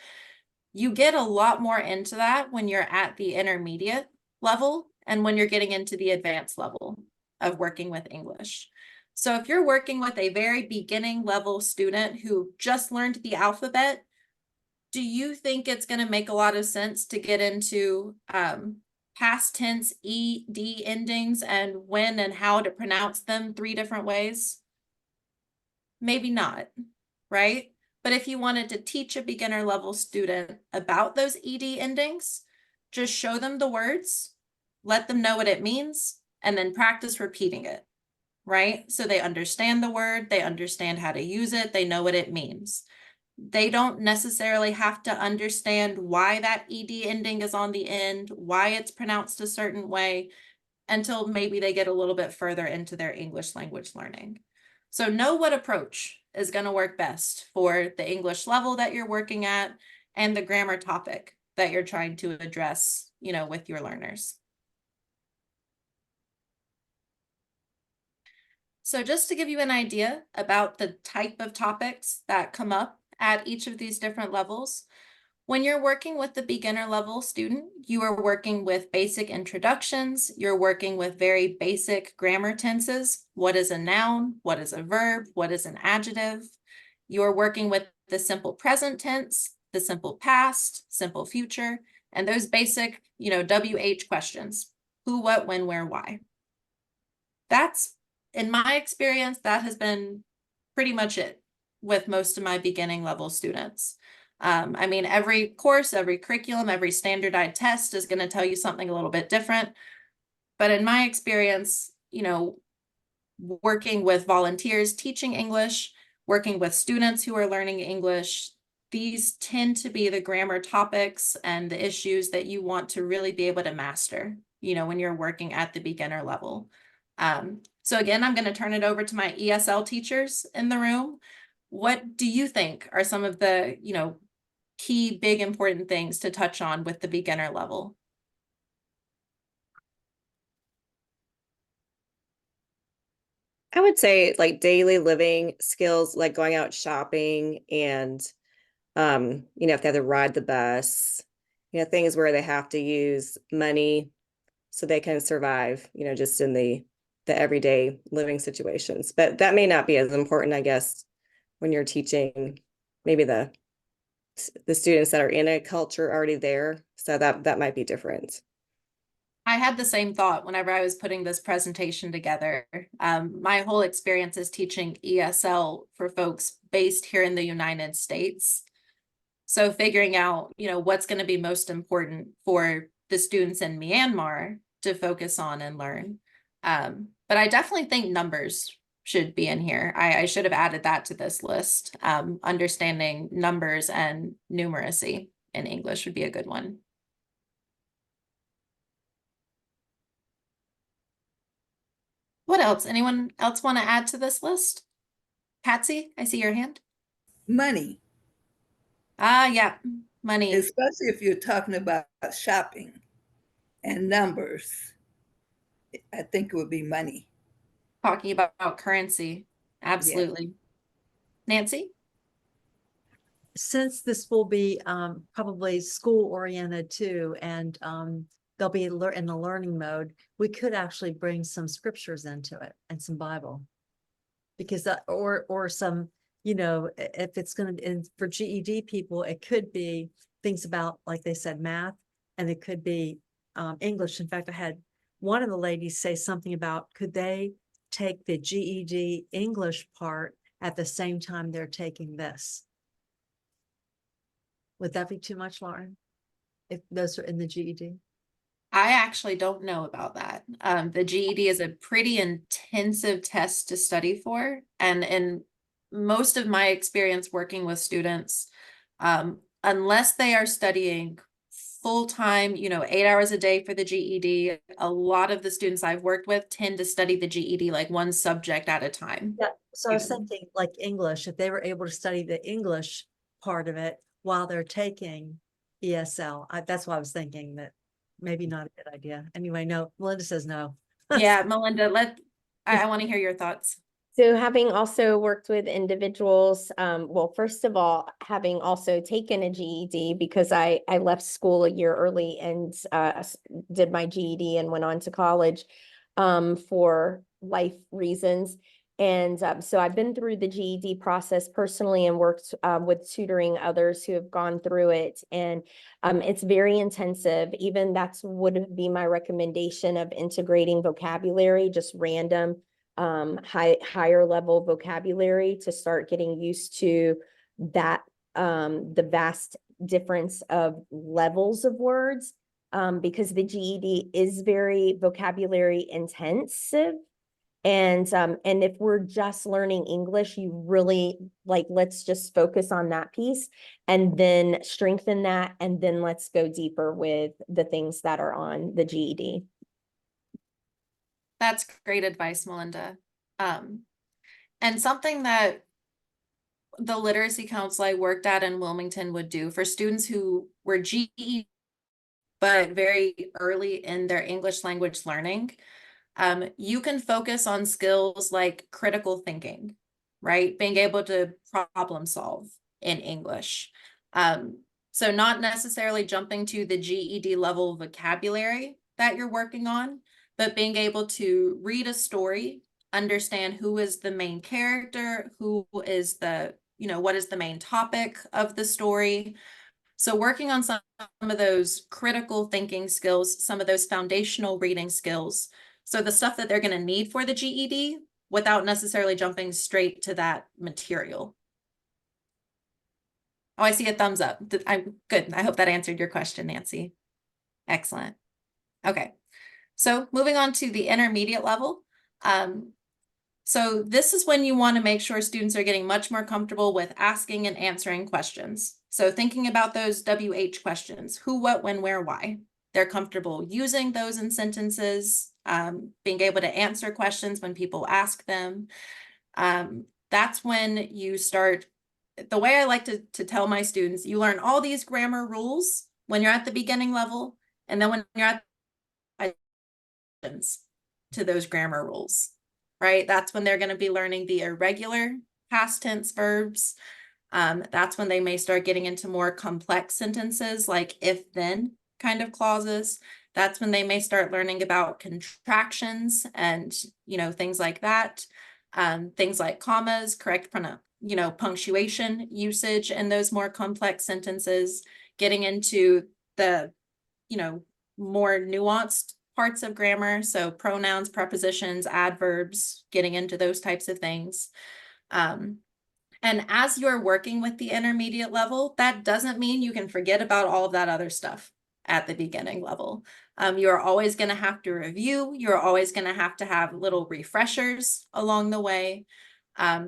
You get a lot more into that when you're at the intermediate level and when you're getting into the advanced level of working with English. So if you're working with a very beginning level student who just learned the alphabet, do you think it's going to make a lot of sense to get into past tense ed endings and when and how to pronounce them 3 different ways? Maybe not, right? But if you wanted to teach a beginner level student about those ED endings, just show them the words, let them know what it means, and then practice repeating it, right? So they understand the word, they understand how to use it, they know what it means. They don't necessarily have to understand why that ED ending is on the end, why it's pronounced a certain way, until maybe they get a little bit further into their English language learning. So know what approach is going to work best for the English level that you're working at and the grammar topic that you're trying to address, with your learners. So just to give you an idea about the type of topics that come up at each of these different levels, when you're working with the beginner level student, you are working with basic introductions, you're working with very basic grammar tenses. What is a noun? What is a verb? What is an adjective? You're working with the simple present tense, the simple past, simple future, and those basic, WH questions. Who, what, when, where, why. That's, in my experience, that has been pretty much it with most of my beginning level students. I mean, every course, every curriculum, every standardized test is going to tell you something a little bit different. But in my experience, working with volunteers teaching English, working with students who are learning English, these tend to be the grammar topics and the issues that you want to really be able to master, when you're working at the beginner level. So again, I'm going to turn it over to my ESL teachers in the room. What do you think are some of the, key, big, important things to touch on with the beginner level? I would say like daily living skills, like going out shopping and, if they have to ride the bus, things where they have to use money so they can survive, just in the everyday living situations. But that may not be as important, I guess, when you're teaching maybe the students that are in a culture already there. So that might be different. I had the same thought whenever I was putting this presentation together. My whole experience is teaching ESL for folks based here in the United States. So figuring out, what's going to be most important for the students in Myanmar to focus on and learn. But I definitely think numbers should be in here. I should have added that to this list. Understanding numbers and numeracy in English would be a good one. What else? Anyone else want to add to this list? Patsy, I see your hand. Money. Yeah, money. Especially if you're talking about shopping and numbers. I think it would be money. Talking about currency. Absolutely. Yeah. Nancy? Since this will be probably school oriented too, and they'll be in the learning mode, we could actually bring some scriptures into it and some Bible, because that, or some, if it's going to, for GED people, it could be things about, like they said, math, and it could be English. In fact, I had one of the ladies say something about, could they take the GED English part at the same time they're taking this? Would that be too much, Lauren? If those are in the GED? I actually don't know about that. The GED is a pretty intensive test to study for. And in most of my experience working with students, unless they are studying full-time, 8 hours a day for the GED, a lot of the students I've worked with tend to study the GED like one subject at a time. Yeah. So I was thinking like English, if they were able to study the English part of it while they're taking ESL, that's why I was thinking that maybe not a good idea. Anyway, no, Melinda says no. Yeah, Melinda, I want to hear your thoughts. So having also worked with individuals, well, first of all, having also taken a GED, because I left school a year early and did my GED and went on to college for life reasons. And so I've been through the GED process personally and worked with tutoring others who have gone through it. And it's very intensive. Even would be my recommendation of integrating vocabulary, just random higher level vocabulary to start getting used to that the vast difference of levels of words, because the GED is very vocabulary intensive. And if we're just learning English, you really let's just focus on that piece and then strengthen that. And then let's go deeper with the things that are on the GED. That's great advice, Melinda. And something that the literacy council I worked at in Wilmington would do for students who were GED, but very early in their English language learning, you can focus on skills like critical thinking, right? Being able to problem solve in English. So not necessarily jumping to the GED level vocabulary that you're working on, but being able to read a story, understand who is the main character, who is the, what is the main topic of the story. So working on some of those critical thinking skills, some of those foundational reading skills, so the stuff that they're going to need for the GED without necessarily jumping straight to that material. Oh, I see a thumbs up. I'm good. I hope that answered your question, Nancy. Excellent. Okay. So moving on to the intermediate level. So this is when you want to make sure students are getting much more comfortable with asking and answering questions. So thinking about those WH questions, who, what, when, where, why. They're comfortable using those in sentences, being able to answer questions when people ask them. That's when you start, the way I like to tell my students, you learn all these grammar rules when you're at the beginning level, and then when you're at to those grammar rules, right? That's when they're going to be learning the irregular past tense verbs. That's when they may start getting into more complex sentences like if then kind of clauses. That's when they may start learning about contractions and, things like that. Things like commas, correct punctuation usage in those more complex sentences, getting into the, more nuanced parts of grammar. So pronouns, prepositions, adverbs, getting into those types of things. And as you're working with the intermediate level, that doesn't mean you can forget about all of that other stuff at the beginning level. You're always going to have to review. You're always going to have little refreshers along the way.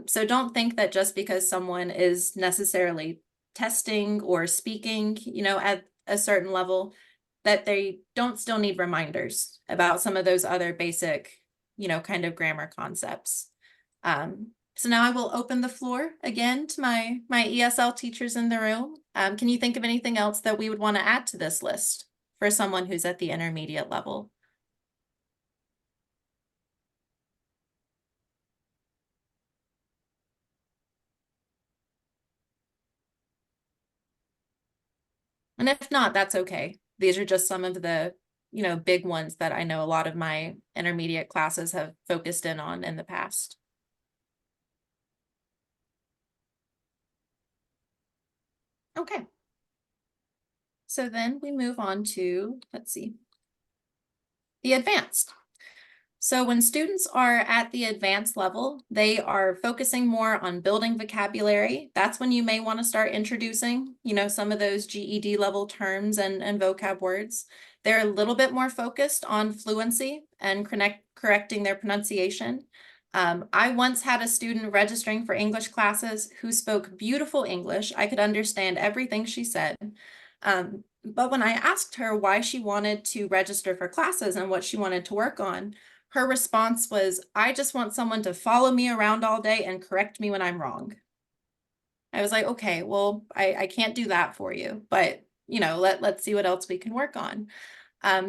So don't think that just because someone is necessarily testing or speaking, at a certain level, that they don't still need reminders about some of those other basic, kind of grammar concepts. So now I will open the floor again to my ESL teachers in the room. Can you think of anything else that we would want to add to this list for someone who's at the intermediate level? And if not, that's okay. These are just some of the, big ones that I know a lot of my intermediate classes have focused in on in the past. Okay. So then we move on to, let's see, the advanced. So when students are at the advanced level, they are focusing more on building vocabulary. That's when you may want to start introducing, some of those GED level terms and vocab words. They're a little bit more focused on fluency and correcting their pronunciation. I once had a student registering for English classes who spoke beautiful English. I could understand everything she said. But when I asked her why she wanted to register for classes and what she wanted to work on, her response was, I just want someone to follow me around all day and correct me when I'm wrong. I was like, okay, well, I can't do that for you, but let's see what else we can work on.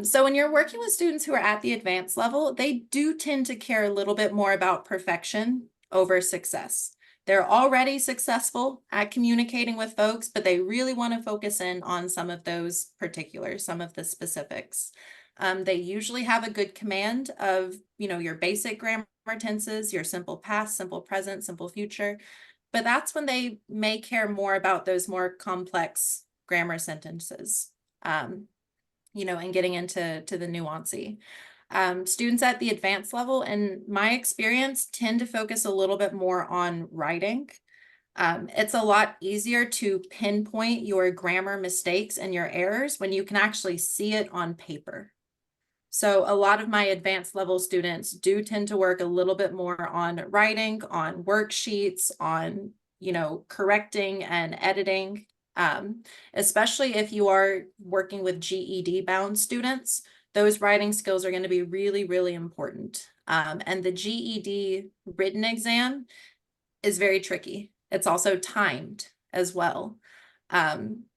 So when you're working with students who are at the advanced level, they do tend to care a little bit more about perfection over success. They're already successful at communicating with folks, but they really want to focus in on some of those particulars, some of the specifics. They usually have a good command of, your basic grammar tenses, your simple past, simple present, simple future, but that's when they may care more about those more complex grammar sentences, and getting into the nuancy. Students at the advanced level, in my experience, tend to focus a little bit more on writing. It's a lot easier to pinpoint your grammar mistakes and your errors when you can actually see it on paper. So a lot of my advanced level students do tend to work a little bit more on writing, on worksheets, on, correcting and editing. Especially if you are working with GED bound students, those writing skills are going to be really, really important. And the GED written exam is very tricky. It's also timed as well.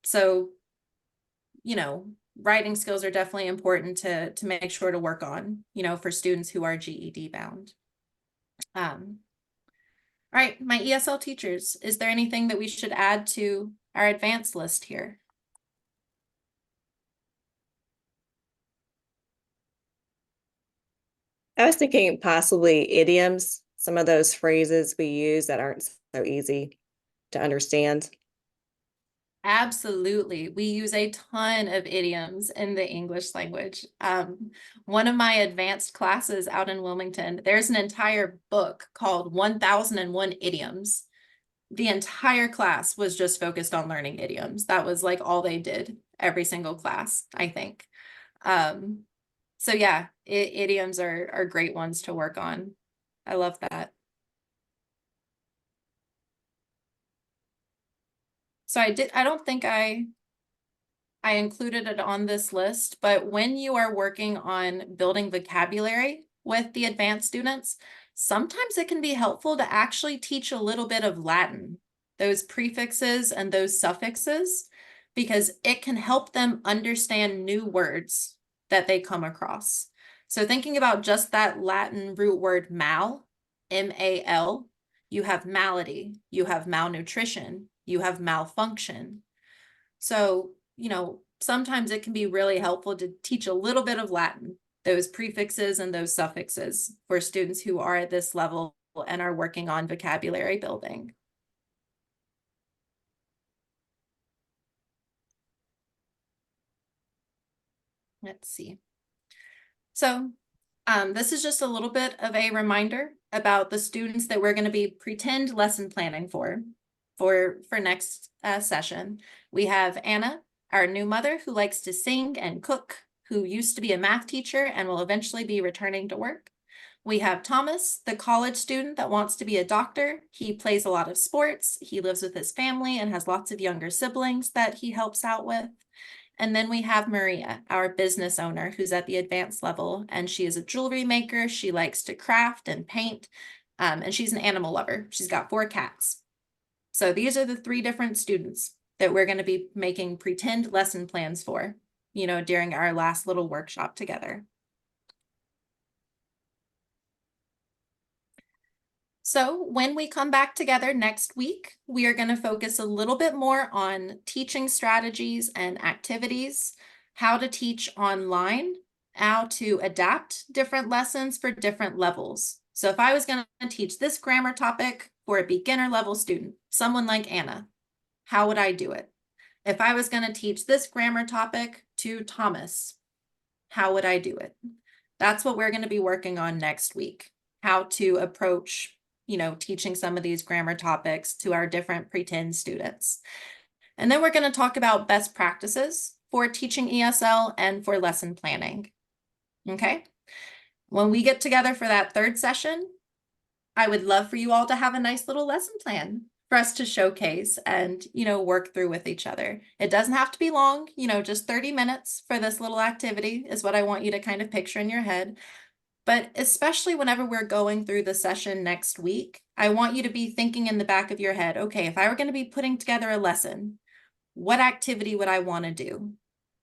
So, writing skills are definitely important to make sure to work on, for students who are GED bound. All right, my ESL teachers, is there anything that we should add to our advanced list here? I was thinking possibly idioms, some of those phrases we use that aren't so easy to understand. Absolutely. We use a ton of idioms in the English language. One of my advanced classes out in Wilmington, there's an entire book called 1001 Idioms. The entire class was just focused on learning idioms. That was like all they did every single class, I think. So yeah, idioms are great ones to work on. I love that. So I don't think I included it on this list, but when you are working on building vocabulary with the advanced students, sometimes it can be helpful to actually teach a little bit of Latin, those prefixes and those suffixes, because it can help them understand new words that they come across. So thinking about just that Latin root word mal, M-A-L, you have malady, you have malnutrition, you have malfunction. So, sometimes it can be really helpful to teach a little bit of Latin, those prefixes and those suffixes for students who are at this level and are working on vocabulary building. Let's see. So this is just a little bit of a reminder about the students that we're going to be pretend lesson planning for next session. We have Anna, our new mother who likes to sing and cook, who used to be a math teacher and will eventually be returning to work. We have Thomas, the college student that wants to be a doctor. He plays a lot of sports. He lives with his family and has lots of younger siblings that he helps out with. And then we have Maria, our business owner, who's at the advanced level, and she is a jewelry maker. She likes to craft and paint, and she's an animal lover. She's got 4 cats. So these are the 3 different students that we're going to be making pretend lesson plans for, during our last little workshop together. So when we come back together next week, we are going to focus a little bit more on teaching strategies and activities, how to teach online, how to adapt different lessons for different levels. So if I was going to teach this grammar topic for a beginner level student, someone like Anna, how would I do it? If I was going to teach this grammar topic to Thomas, how would I do it? That's what we're going to be working on next week, how to approach teaching some of these grammar topics to our different pretend students. And then we're going to talk about best practices for teaching ESL and for lesson planning. Okay? When we get together for that 3rd session, I would love for you all to have a nice little lesson plan for us to showcase and, work through with each other. It doesn't have to be long, just 30 minutes for this little activity is what I want you to kind of picture in your head. But especially whenever we're going through the session next week, I want you to be thinking in the back of your head, okay, if I were going to be putting together a lesson, what activity would I want to do?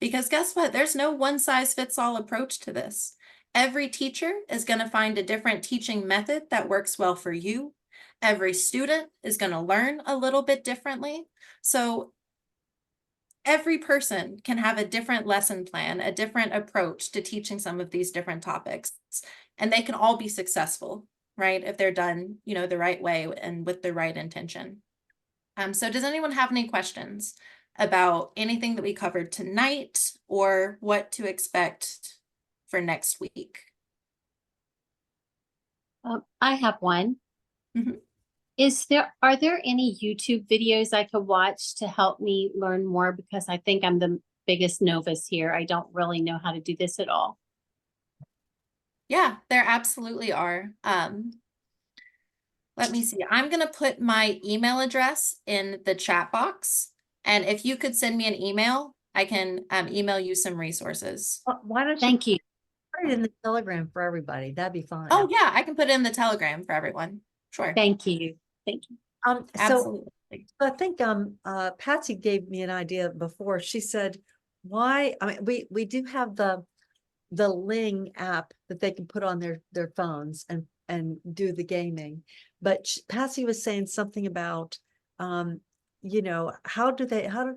Because guess what? There's no one-size-fits-all approach to this. Every teacher is going to find a different teaching method that works well for you. Every student is going to learn a little bit differently. So every person can have a different lesson plan, a different approach to teaching some of these different topics, and they can all be successful, right? If they're done, the right way and with the right intention. So does anyone have any questions about anything that we covered tonight or what to expect for next week? I have one. Mhm. Are there any YouTube videos I could watch to help me learn more? Because I think I'm the biggest novice here. I don't really know how to do this at all. Yeah, there absolutely are. Let me see. I'm going to put my email address in the chat box. And if you could send me an email, I can email you some resources. Why don't you Thank you. put it in the Telegram for everybody? That'd be fine. Oh, yeah, I can put it in the Telegram for everyone. Sure. Thank you. Thank you. So Absolutely. I think Patsy gave me an idea before. She said, why, I mean, we do have the Ling app that they can put on their phones and do the gaming. But Patsy was saying something about you know, how do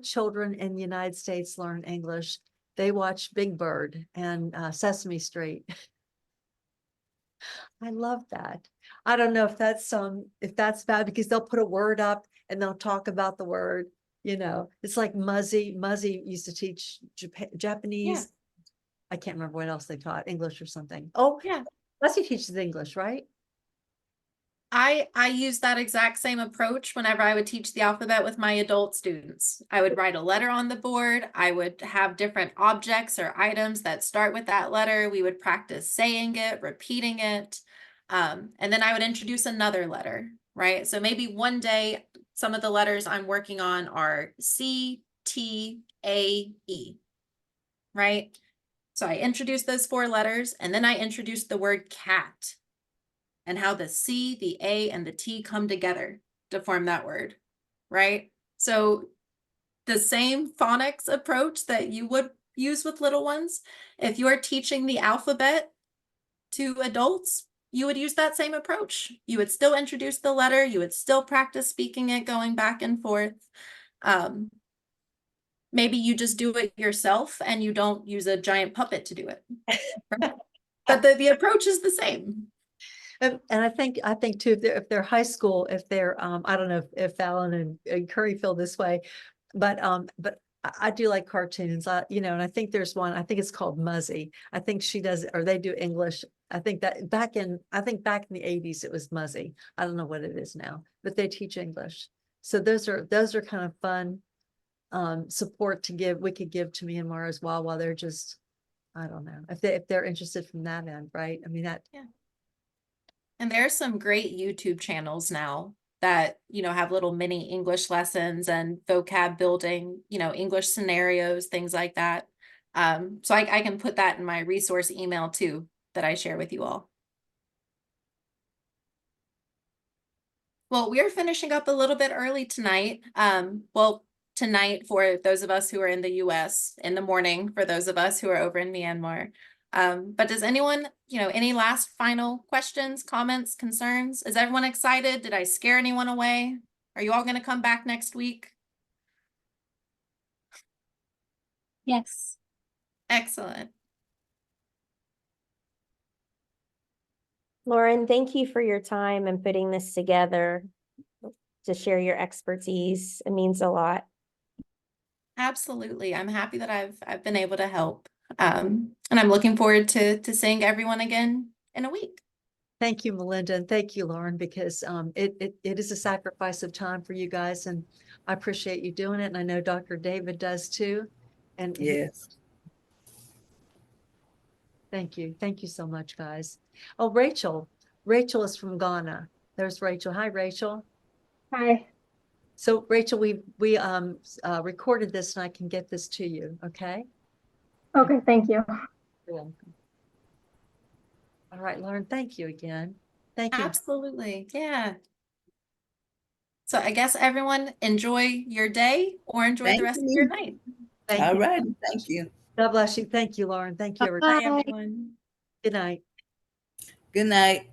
children in the United States learn English? They watch Big Bird and Sesame Street. I love that. I don't know if that's bad, because they'll put a word up and they'll talk about the word, you know. It's like Muzzy used to teach Japanese. I can't remember what else they taught, English or something. Oh, Yeah. Muzzy teaches English, right? I use that exact same approach whenever I would teach the alphabet with my adult students. I would write a letter on the board. I would have different objects or items that start with that letter. We would practice saying it, repeating it. And then I would introduce another letter, right? So maybe one day, some of the letters I'm working on are C, T, A, E, right? So I introduced those 4 letters, and then I introduced the word cat, and how the C, the A, and the T come together to form that word, right? So the same phonics approach that you would use with little ones, if you're teaching the alphabet to adults, you would use that same approach. You would still introduce the letter, you would still practice speaking it, going back and forth. Maybe you just do it yourself and you don't use a giant puppet to do it. Right? But the approach is the same. And I think too, if they're high school, if they're I don't know if Alan and Curry feel this way, but I do like cartoons. You know, and I think there's one, I think it's called Muzzy. I think she does, or they do English. I think back in the 80s it was Muzzy. I don't know what it is now, but they teach English. So those are kind of fun support we could give to Myanmar as well, while they're just, I don't know, if they're interested from that end, right? I mean, that. Yeah. And there are some great YouTube channels now that, you know, have little mini English lessons and vocab building, you know, English scenarios, things like that. So I can put that in my resource email too, that I share with you all. Well, we are finishing up a little bit early tonight. Well, tonight for those of us who are in the US, in the morning for those of us who are over in Myanmar. But does anyone, you know, any last final questions, comments, concerns? Is everyone excited? Did I scare anyone away? Are you all going to come back next week? Yes. Excellent. Lauren, thank you for your time and putting this together to share your expertise. It means a lot. Absolutely. I'm happy that I've been able to help. And I'm looking forward to seeing everyone again in a week. Thank you, Melinda, and thank you, Lauren, because it is a sacrifice of time for you guys, and I appreciate you doing it, and I know Dr. David does too. And Yes. Thank you so much, guys. Oh, Rachel is from Ghana. There's Rachel. Hi, Rachel. Hi. So Rachel, we recorded this, and I can get this to you. Okay. Okay, thank you. You're welcome. All right, Lauren, thank you again. Thank you. Absolutely. Yeah. So I guess everyone enjoy your day or enjoy the rest of your night. All right. Thank you. God bless you. Thank you, Lauren. Thank you, Bye, everybody. everyone. Good night. Good night.